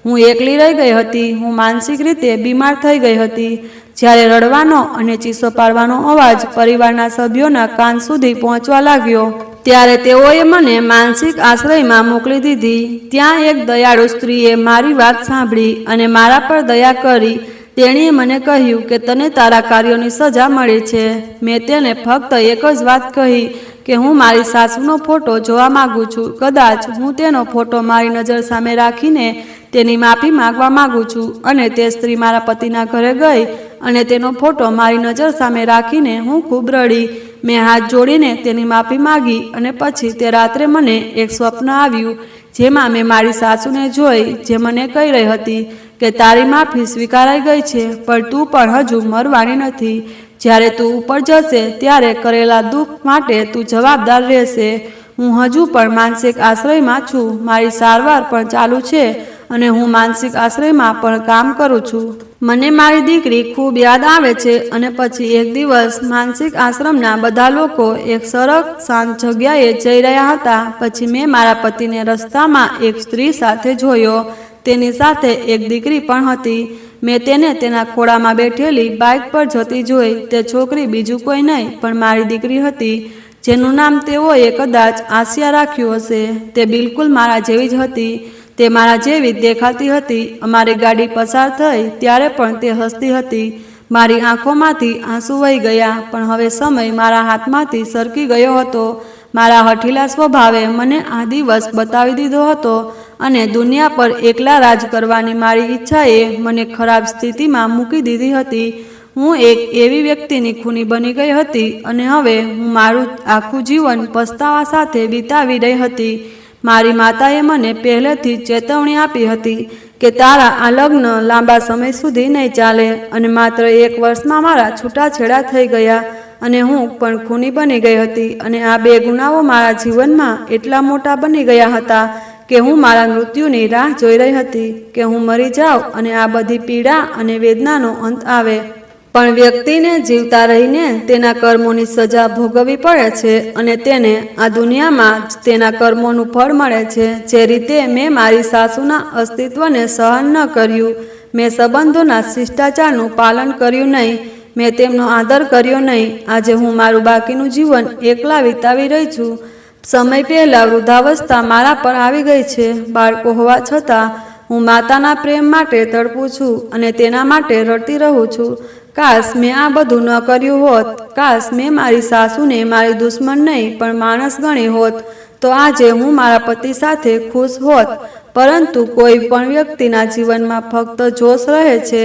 હું એકલી રહી ગઈ હતી. હું માનસિક રીતે બીમાર થઈ ગઈ હતી. જ્યારે રડવાનો અને ચીસો પાડવાનો અવાજ પરિવારના સભ્યોના કાન સુધી પહોંચવા લાગ્યો, ત્યારે તેઓએ મને માનસિક આશ્રયમાં મોકલી દીધી. ત્યાં એક દયાળુ સ્ત્રીએ મારી વાત સાંભળી અને મારા પર દયા કરી. તેણીએ મને કહ્યું કે તને તારા કાર્યોની સજા મળી છે. મેં તેને ફક્ત એક જ વાત કહી કે હું મારી સાસુનો ફોટો જોવા માગું છું. કદાચ હું તેનો ફોટો મારી નજર સામે રાખીને તેની માફી માંગવા માગું છું. અને તે સ્ત્રી મારા પતિના ઘરે ગઈ અને તેનો ફોટો મારી નજર સામે રાખીને હું ખૂબ રડી. મેં હાથ જોડીને તેની માફી માગી, અને પછી તે રાત્રે મને એક સ્વપ્ન આવ્યું જેમાં મેં મારી સાસુને જોઈ, જે મને કહી રહી હતી કે તારી માફી સ્વીકારાઈ ગઈ છે, પણ તું પણ હજુ મરવાની નથી. જ્યારે તું ઉપર જશે ત્યારે કરેલા દુઃખ માટે તું જવાબદાર રહેશે. હું હજુ પણ માનસિક આશ્રયમાં છું. મારી સારવાર પણ ચાલુ છે અને હું માનસિક આશ્રયમાં પણ કામ કરું છું. મને મારી દીકરી ખૂબ યાદ આવે છે. અને પછી એક દિવસ માનસિક આશ્રમના બધા લોકો એક સરસ શાંત જગ્યાએ જઈ રહ્યા હતા. પછી મેં મારા પતિને રસ્તામાં એક સ્ત્રી સાથે જોયો. તેની સાથે એક દીકરી પણ હતી. મેં તેને તેના ખોળામાં બેઠેલી બાઇક પર જતી જોઈ. તે છોકરી બીજું કોઈ નહીં પણ મારી દીકરી હતી, જેનું નામ તેઓએ કદાચ આસિયા રાખ્યું હશે. તે બિલકુલ મારા જેવી જ હતી. તે મારા જેવી જ દેખાતી હતી. અમારી ગાડી પસાર થઈ ત્યારે પણ તે હસતી હતી. મારી આંખોમાંથી આંસુ વહી ગયા, પણ હવે સમય મારા હાથમાંથી સરકી ગયો હતો. મારા હઠીલા સ્વભાવે મને આ દિવસ બતાવી દીધો હતો, અને દુનિયા પર એકલા રાજ કરવાની મારી ઈચ્છાએ મને ખરાબ સ્થિતિમાં મૂકી દીધી હતી. હું એક એવી વ્યક્તિની ખૂની બની ગઈ હતી, અને હવે હું મારું આખું જીવન પસ્તાવા સાથે વિતાવી રહી હતી. મારી માતાએ મને પહેલેથી જ ચેતવણી આપી હતી કે તારા આ લગ્ન લાંબા સમય સુધી નહીં ચાલે, અને માત્ર 1 વર્ષમાં મારા છૂટાછેડા થઈ ગયા, અને હું પણ ખૂની બની ગઈ હતી. અને આ 2 ગુનાઓ મારા જીવનમાં એટલા મોટા બની ગયા હતા કે હું મારા મૃત્યુની રાહ જોઈ રહી હતી, કે હું મરી જાઉં અને આ બધી પીડા અને વેદનાનો અંત આવે. પણ વ્યક્તિને જીવતા રહીને તેના કર્મોની સજા ભોગવવી પડે છે, અને તેને આ દુનિયામાં જ તેના કર્મોનું ફળ મળે છે. જે રીતે મેં મારી સાસુના અસ્તિત્વને સહન ન કર્યું, મેં સંબંધોના શિષ્ટાચારનું પાલન કર્યું નહીં, મેં તેમનો આદર કર્યો નહીં. આજે હું મારું બાકીનું જીવન એકલા વિતાવી રહી છું. સમય પહેલાં વૃદ્ધાવસ્થા મારા પર આવી ગઈ છે. બાળકો હોવા છતાં હું માતાના પ્રેમ માટે તડપું છું, અને તેના માટે રડતી રહું છું. કાશ મેં આ બધું ન કર્યું હોત. કાશ મેં મારી સાસુને મારી દુશ્મન નહીં પણ માણસ ગણી હોત, તો આજે હું મારા પતિ સાથે ખુશ હોત. પરંતુ કોઈ પણ વ્યક્તિના જીવનમાં ફક્ત જોશ રહે છે,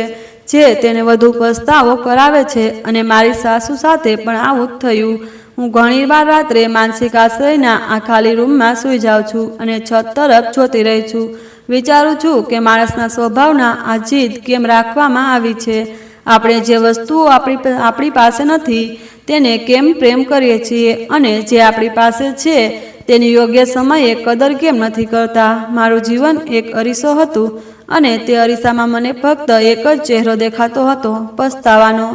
જે તેને વધુ પસ્તાવો કરાવે છે, અને મારી સાસુ સાથે પણ આવું જ થયું. હું ઘણીવાર રાત્રે માનસિક આશ્રયના આ ખાલી રૂમમાં સૂઈ જાઉં છું અને છત તરફ જોતી રહી છું. વિચારું છું કે માણસના સ્વભાવના આ જીદ કેમ રાખવામાં આવી છે. આપણે જે વસ્તુઓ આપણી પાસે નથી તેને કેમ પ્રેમ કરીએ છીએ, અને જે આપણી પાસે છે તેની યોગ્ય સમયે કદર કેમ નથી કરતા. મારું જીવન એક અરીસો હતું, અને તે અરીસામાં મને ફક્ત એક જ ચહેરો દેખાતો હતો, પસ્તાવાનો.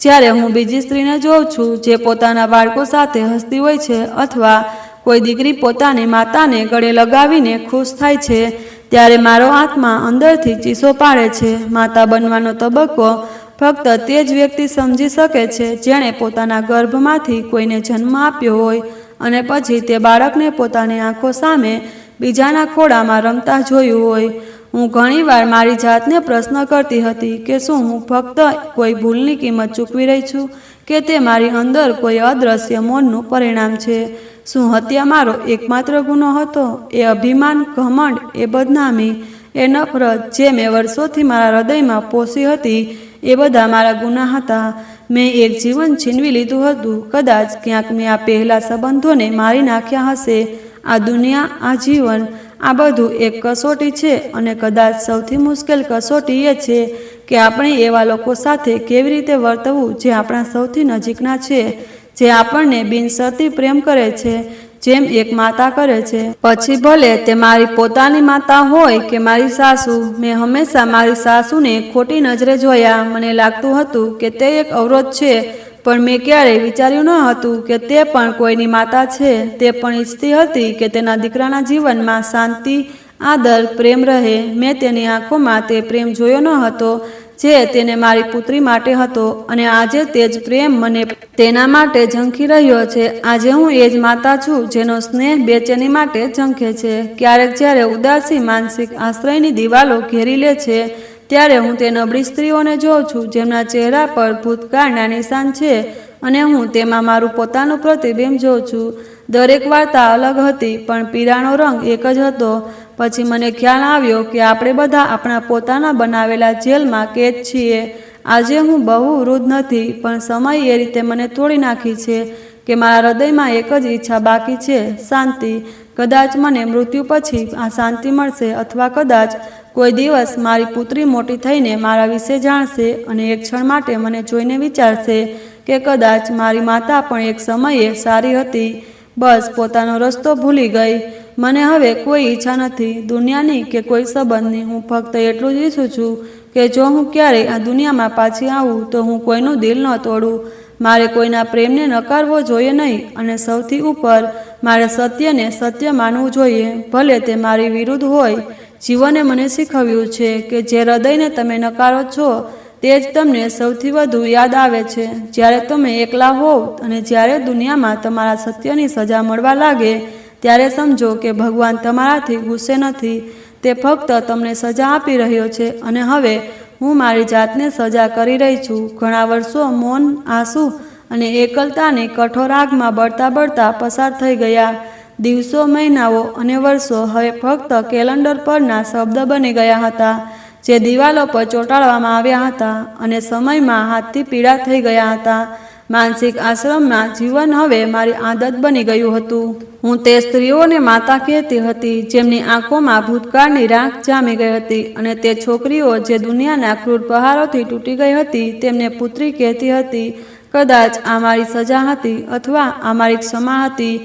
જ્યારે હું બીજી સ્ત્રીને જોઉં છું જે પોતાના બાળકો સાથે હસતી હોય છે, અથવા કોઈ દીકરી પોતાની માતાને ગળે લગાવીને ખુશ થાય છે, ત્યારે મારો આત્મા અંદરથી ચીસો પાડે છે. માતા બનવાનો તબક્કો ફક્ત તે જ વ્યક્તિ સમજી શકે છે જેણે પોતાના ગર્ભમાંથી કોઈને જન્મ આપ્યો હોય, અને પછી તે બાળકને પોતાની આંખો સામે બીજાના ખોળામાં રમતા જોયું હોય. હું ઘણીવાર મારી જાતને પ્રશ્ન કરતી હતી કે શું હું ફક્ત કોઈ ભૂલની કિંમત ચૂકવી રહી છું, કે તે મારી અંદર કોઈ અદૃશ્ય મૌનનું પરિણામ છે. શું હત્યા મારો એકમાત્ર ગુનો હતો? એ અભિમાન, ઘમંડ, એ બદનામી, એ નફરત જે મેં વર્ષોથી મારા હૃદયમાં પોષી હતી, એ બધા મારા ગુના હતા. મેં એક જીવન છીનવી લીધું હતું. કદાચ ક્યાંક મેં આ પહેલા સંબંધોને મારી નાખ્યા હશે. આ દુનિયા, આ જીવન, આ બધું એક કસોટી છે અને કદાચ સૌથી મુશ્કેલ કસોટી એ છે કે આપણે એવા લોકો સાથે કેવી રીતે વર્તવું જે આપણા સૌથી નજીકના છે, જે આપણને બિનશરતી પ્રેમ કરે છે, જેમ એક માતા કરે છે. પછી ભલે તે મારી પોતાની માતા હોય કે મારી સાસુ. મેં હંમેશા મારી સાસુને ખોટી નજરે જોયા. મને લાગતું હતું કે તે એક અવરોધ છે, પણ મેં ક્યારેય વિચાર્યું ન હતું કે તે પણ કોઈની માતા છે. તે પણ ઈચ્છતી હતી કે તેના દીકરાના જીવનમાં શાંતિ, આદર, પ્રેમ રહે. મેં તેની આંખોમાં તે પ્રેમ જોયો ન હતો જે તેને મારી પુત્રી માટે હતો, અને આજે તે જ પ્રેમ મને તેના માટે ઝંખી રહ્યો છે. આજે હું એ જ માતા છું જેનો સ્નેહ બેચેની માટે ઝંખે છે. ક્યારેક જ્યારે ઉદાસી માનસિક આશ્રયની દિવાલો ઘેરી લે છે, ત્યારે હું તે નબળી સ્ત્રીઓને જોઉં છું જેમના ચહેરા પર ભૂતકાળના નિશાન છે, અને હું તેમાં મારું પોતાનું પ્રતિબિંબ જોઉં છું. દરેક વાર્તા અલગ હતી, પણ પીડાનો રંગ એક જ હતો. પછી મને ખ્યાલ આવ્યો કે આપણે બધા આપણા પોતાના બનાવેલા જેલમાં કેદ છીએ. આજે હું બહુ વૃદ્ધ નથી, પણ સમય એ રીતે મને તોડી નાખી છે કે મારા હૃદયમાં એક જ ઈચ્છા બાકી છે, શાંતિ. કદાચ મને મૃત્યુ પછી આ શાંતિ મળશે, અથવા કદાચ કોઈ દિવસ મારી પુત્રી મોટી થઈને મારા વિશે જાણશે અને એક ક્ષણ માટે મને જોઈને વિચારશે કે કદાચ મારી માતા પણ એક સમયે સારી હતી, બસ પોતાનો રસ્તો ભૂલી ગઈ. મને હવે કોઈ ઈચ્છા નથી દુનિયાની કે કોઈ સંબંધની. હું ફક્ત એટલું જ ઈચ્છું છું કે જો હું ક્યારેય આ દુનિયામાં પાછી આવું તો હું કોઈનું દિલ ન તોડું. મારે કોઈના પ્રેમને નકારવો જોઈએ નહીં, અને સૌથી ઉપર મારે સત્યને સત્ય માનવું જોઈએ, ભલે તે મારી વિરુદ્ધ હોય. જીવને મને શીખવ્યું છે કે જે હૃદયને તમે નકારો છો તે જ તમને સૌથી વધુ યાદ આવે છે. જ્યારે તમે એકલા હોવ અને જ્યારે દુનિયામાં તમારા સત્યની સજા મળવા લાગે, ત્યારે સમજો કે ભગવાન તમારાથી ગુસ્સે નથી. તે ફક્ત તમને સજા આપી રહ્યો છે, અને હવે હું મારી જાતને સજા કરી રહી છું. ઘણા વર્ષો મૌન, આંસુ અને એકલતાની કઠોર આગમાં બળતા બળતા પસાર થઈ ગયા. દિવસો, મહિનાઓ અને વર્ષો હવે ફક્ત કેલેન્ડર પરના શબ્દ બની ગયા હતા, જે દિવાલો પર ચોંટાડવામાં આવ્યા હતા અને સમયમાં હાથથી પીળા થઈ ગયા હતા. માનસિક આશ્રમમાં જીવન હવે મારી આદત બની ગયું હતું. હું તે સ્ત્રીઓને માતા કહેતી હતી જેમની આંખોમાં ભૂતકાળની રાખ જામી ગઈ હતી, અને તે છોકરીઓ જે દુનિયાના ક્રૂર પ્રહારોથી તૂટી ગઈ હતી તેમને પુત્રી કહેતી હતી. કદાચ આ મારી સજા હતી, અથવા આ મારી ક્ષમા હતી.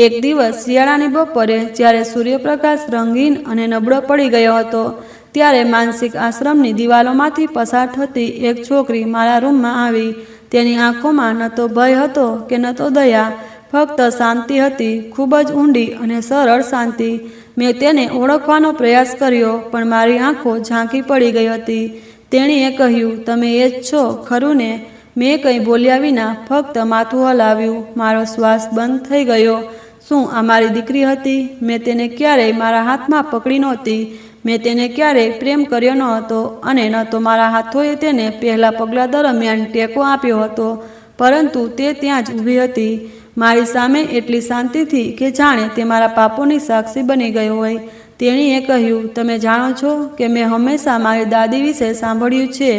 એક દિવસ શિયાળાની બપોરે જ્યારે સૂર્યપ્રકાશ રંગીન અને નબળો પડી ગયો હતો, ત્યારે માનસિક આશ્રમની દિવાલોમાંથી પસાર થતી એક છોકરી મારા રૂમમાં આવી. તેની આંખોમાં ન તો ભય હતો કે ન તો દયા, ફક્ત શાંતિ હતી, ખૂબ જ ઊંડી અને સરળ શાંતિ. મેં તેને ઓળખવાનો પ્રયાસ કર્યો, પણ મારી આંખો ઝાંકી પડી ગઈ હતી. તેણીએ કહ્યું, તમે એ જ છો, ખરું ને? મેં કંઈ બોલ્યા વિના ફક્ત માથું હલાવ્યું. મારો શ્વાસ બંધ થઈ ગયો. શું આ મારી દીકરી હતી? મેં તેને ક્યારેય મારા હાથમાં પકડી નહોતી. મેં તેને ક્યારેય પ્રેમ કર્યો ન હતો, અને ન તો મારા હાથોએ તેને પહેલા પગલાં દરમિયાન ટેકો આપ્યો હતો, પરંતુ તે ત્યાં જ ઊભી હતી, મારી સામે એટલી શાંતિથી કે જાણે તે મારા પાપોની સાક્ષી બની ગઈ હોય. તેણીએ કહ્યું, તમે જાણો છો કે મેં હંમેશા મારી દાદી વિશે સાંભળ્યું છે.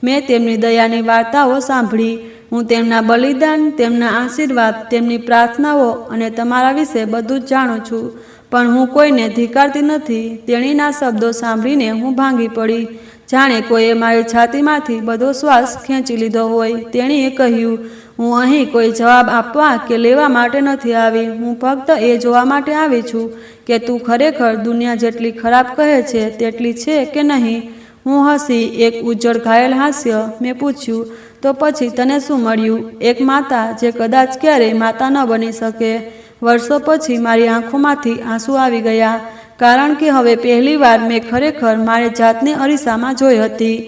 મેં તેમની દયાની વાર્તાઓ સાંભળી. હું તેમના બલિદાન, તેમના આશીર્વાદ, તેમની પ્રાર્થનાઓ અને તમારા વિશે બધું જ જાણું છું, પણ હું કોઈને ધિક્કારતી નથી. તેણીના શબ્દો સાંભળીને હું ભાંગી પડી, જાણે કોઈએ મારી છાતીમાંથી બધો શ્વાસ ખેંચી લીધો હોય. તેણીએ કહ્યું, હું અહીં કોઈ જવાબ આપવા કે લેવા માટે નથી આવી. હું ફક્ત એ જોવા માટે આવી છું કે તું ખરેખર દુનિયા જેટલી ખરાબ કહે છે તેટલી છે કે નહીં. હું હસી, એક ઉજ્જડ ઘાયલ હાસ્ય. મેં પૂછ્યું, તો પછી તને શું મળ્યું? એક માતા જે કદાચ ક્યારેય માતા ન બની શકે. વર્ષો પછી મારી આંખોમાંથી આંસુ આવી ગયા, કારણ કે હવે પહેલીવાર મેં ખરેખર મારી જાતને અરીસામાં જોઈ હતી.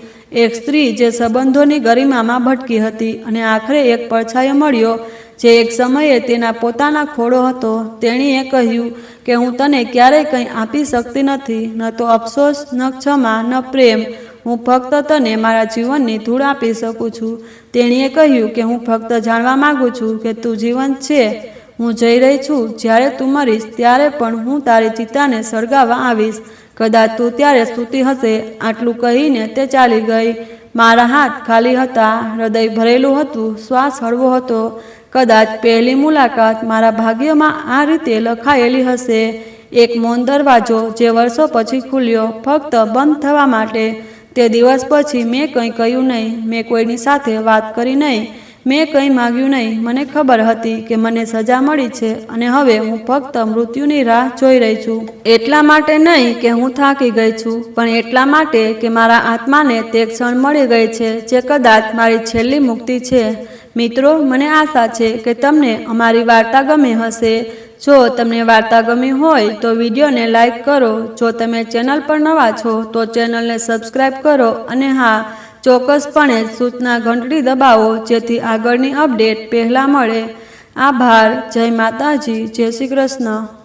એક સ્ત્રી જે સંબંધોની ગરિમામાં ભટકી હતી, અને આખરે એક પડછાયો મળ્યો જે એક સમયે તેના પોતાના ખોળો હતો. તેણીએ કહ્યું કે હું તને ક્યારેય કંઈ આપી શકતી નથી, ન તો અફસોસ, ન ક્ષમા, ન પ્રેમ. હું ફક્ત તને મારા જીવનની ધૂળ આપી શકું છું. તેણીએ કહ્યું કે હું ફક્ત જાણવા માગું છું કે તું જીવંત છે. હું જઈ રહી છું. જ્યારે તું મરીશ ત્યારે પણ હું તારી ચિતાને સળગાવવા આવીશ. કદાચ તું ત્યારે સૂતી હશે. આટલું કહીને તે ચાલી ગઈ. મારા હાથ ખાલી હતા, હૃદય ભરેલું હતું, શ્વાસ હળવો હતો. કદાચ પહેલી મુલાકાત મારા ભાગ્યમાં આ રીતે લખાયેલી હશે. એક મૌન દરવાજો જે વર્ષો પછી ખુલ્યો, ફક્ત બંધ થવા માટે. તે દિવસ પછી મેં કંઈ કહ્યું નહીં, મેં કોઈની સાથે વાત કરી નહીં, મેં કંઈ માગ્યું નહીં. મને ખબર હતી કે મને સજા મળી છે અને હવે હું ફક્ત મૃત્યુની રાહ જોઈ રહી છું. એટલા માટે નહીં કે હું થાકી ગઈ છું, પણ એટલા માટે કે મારા આત્માને તે ક્ષણ મળી ગઈ છે જે કદાચ મારી છેલ્લી મુક્તિ છે. મિત્રો, મને આશા છે કે તમને અમારી વાર્તા ગમી હશે. જો તમને વાર્તા ગમી હોય તો વિડીયોને લાઈક કરો. જો તમે ચેનલ પર નવા છો તો ચેનલને સબસ્ક્રાઈબ કરો અને હા, ચોક્કસપણે સૂચના ઘંટડી દબાવો જેથી આગળની અપડેટ પહેલાં મળે. આભાર. જય માતાજી. જય શ્રી કૃષ્ણ.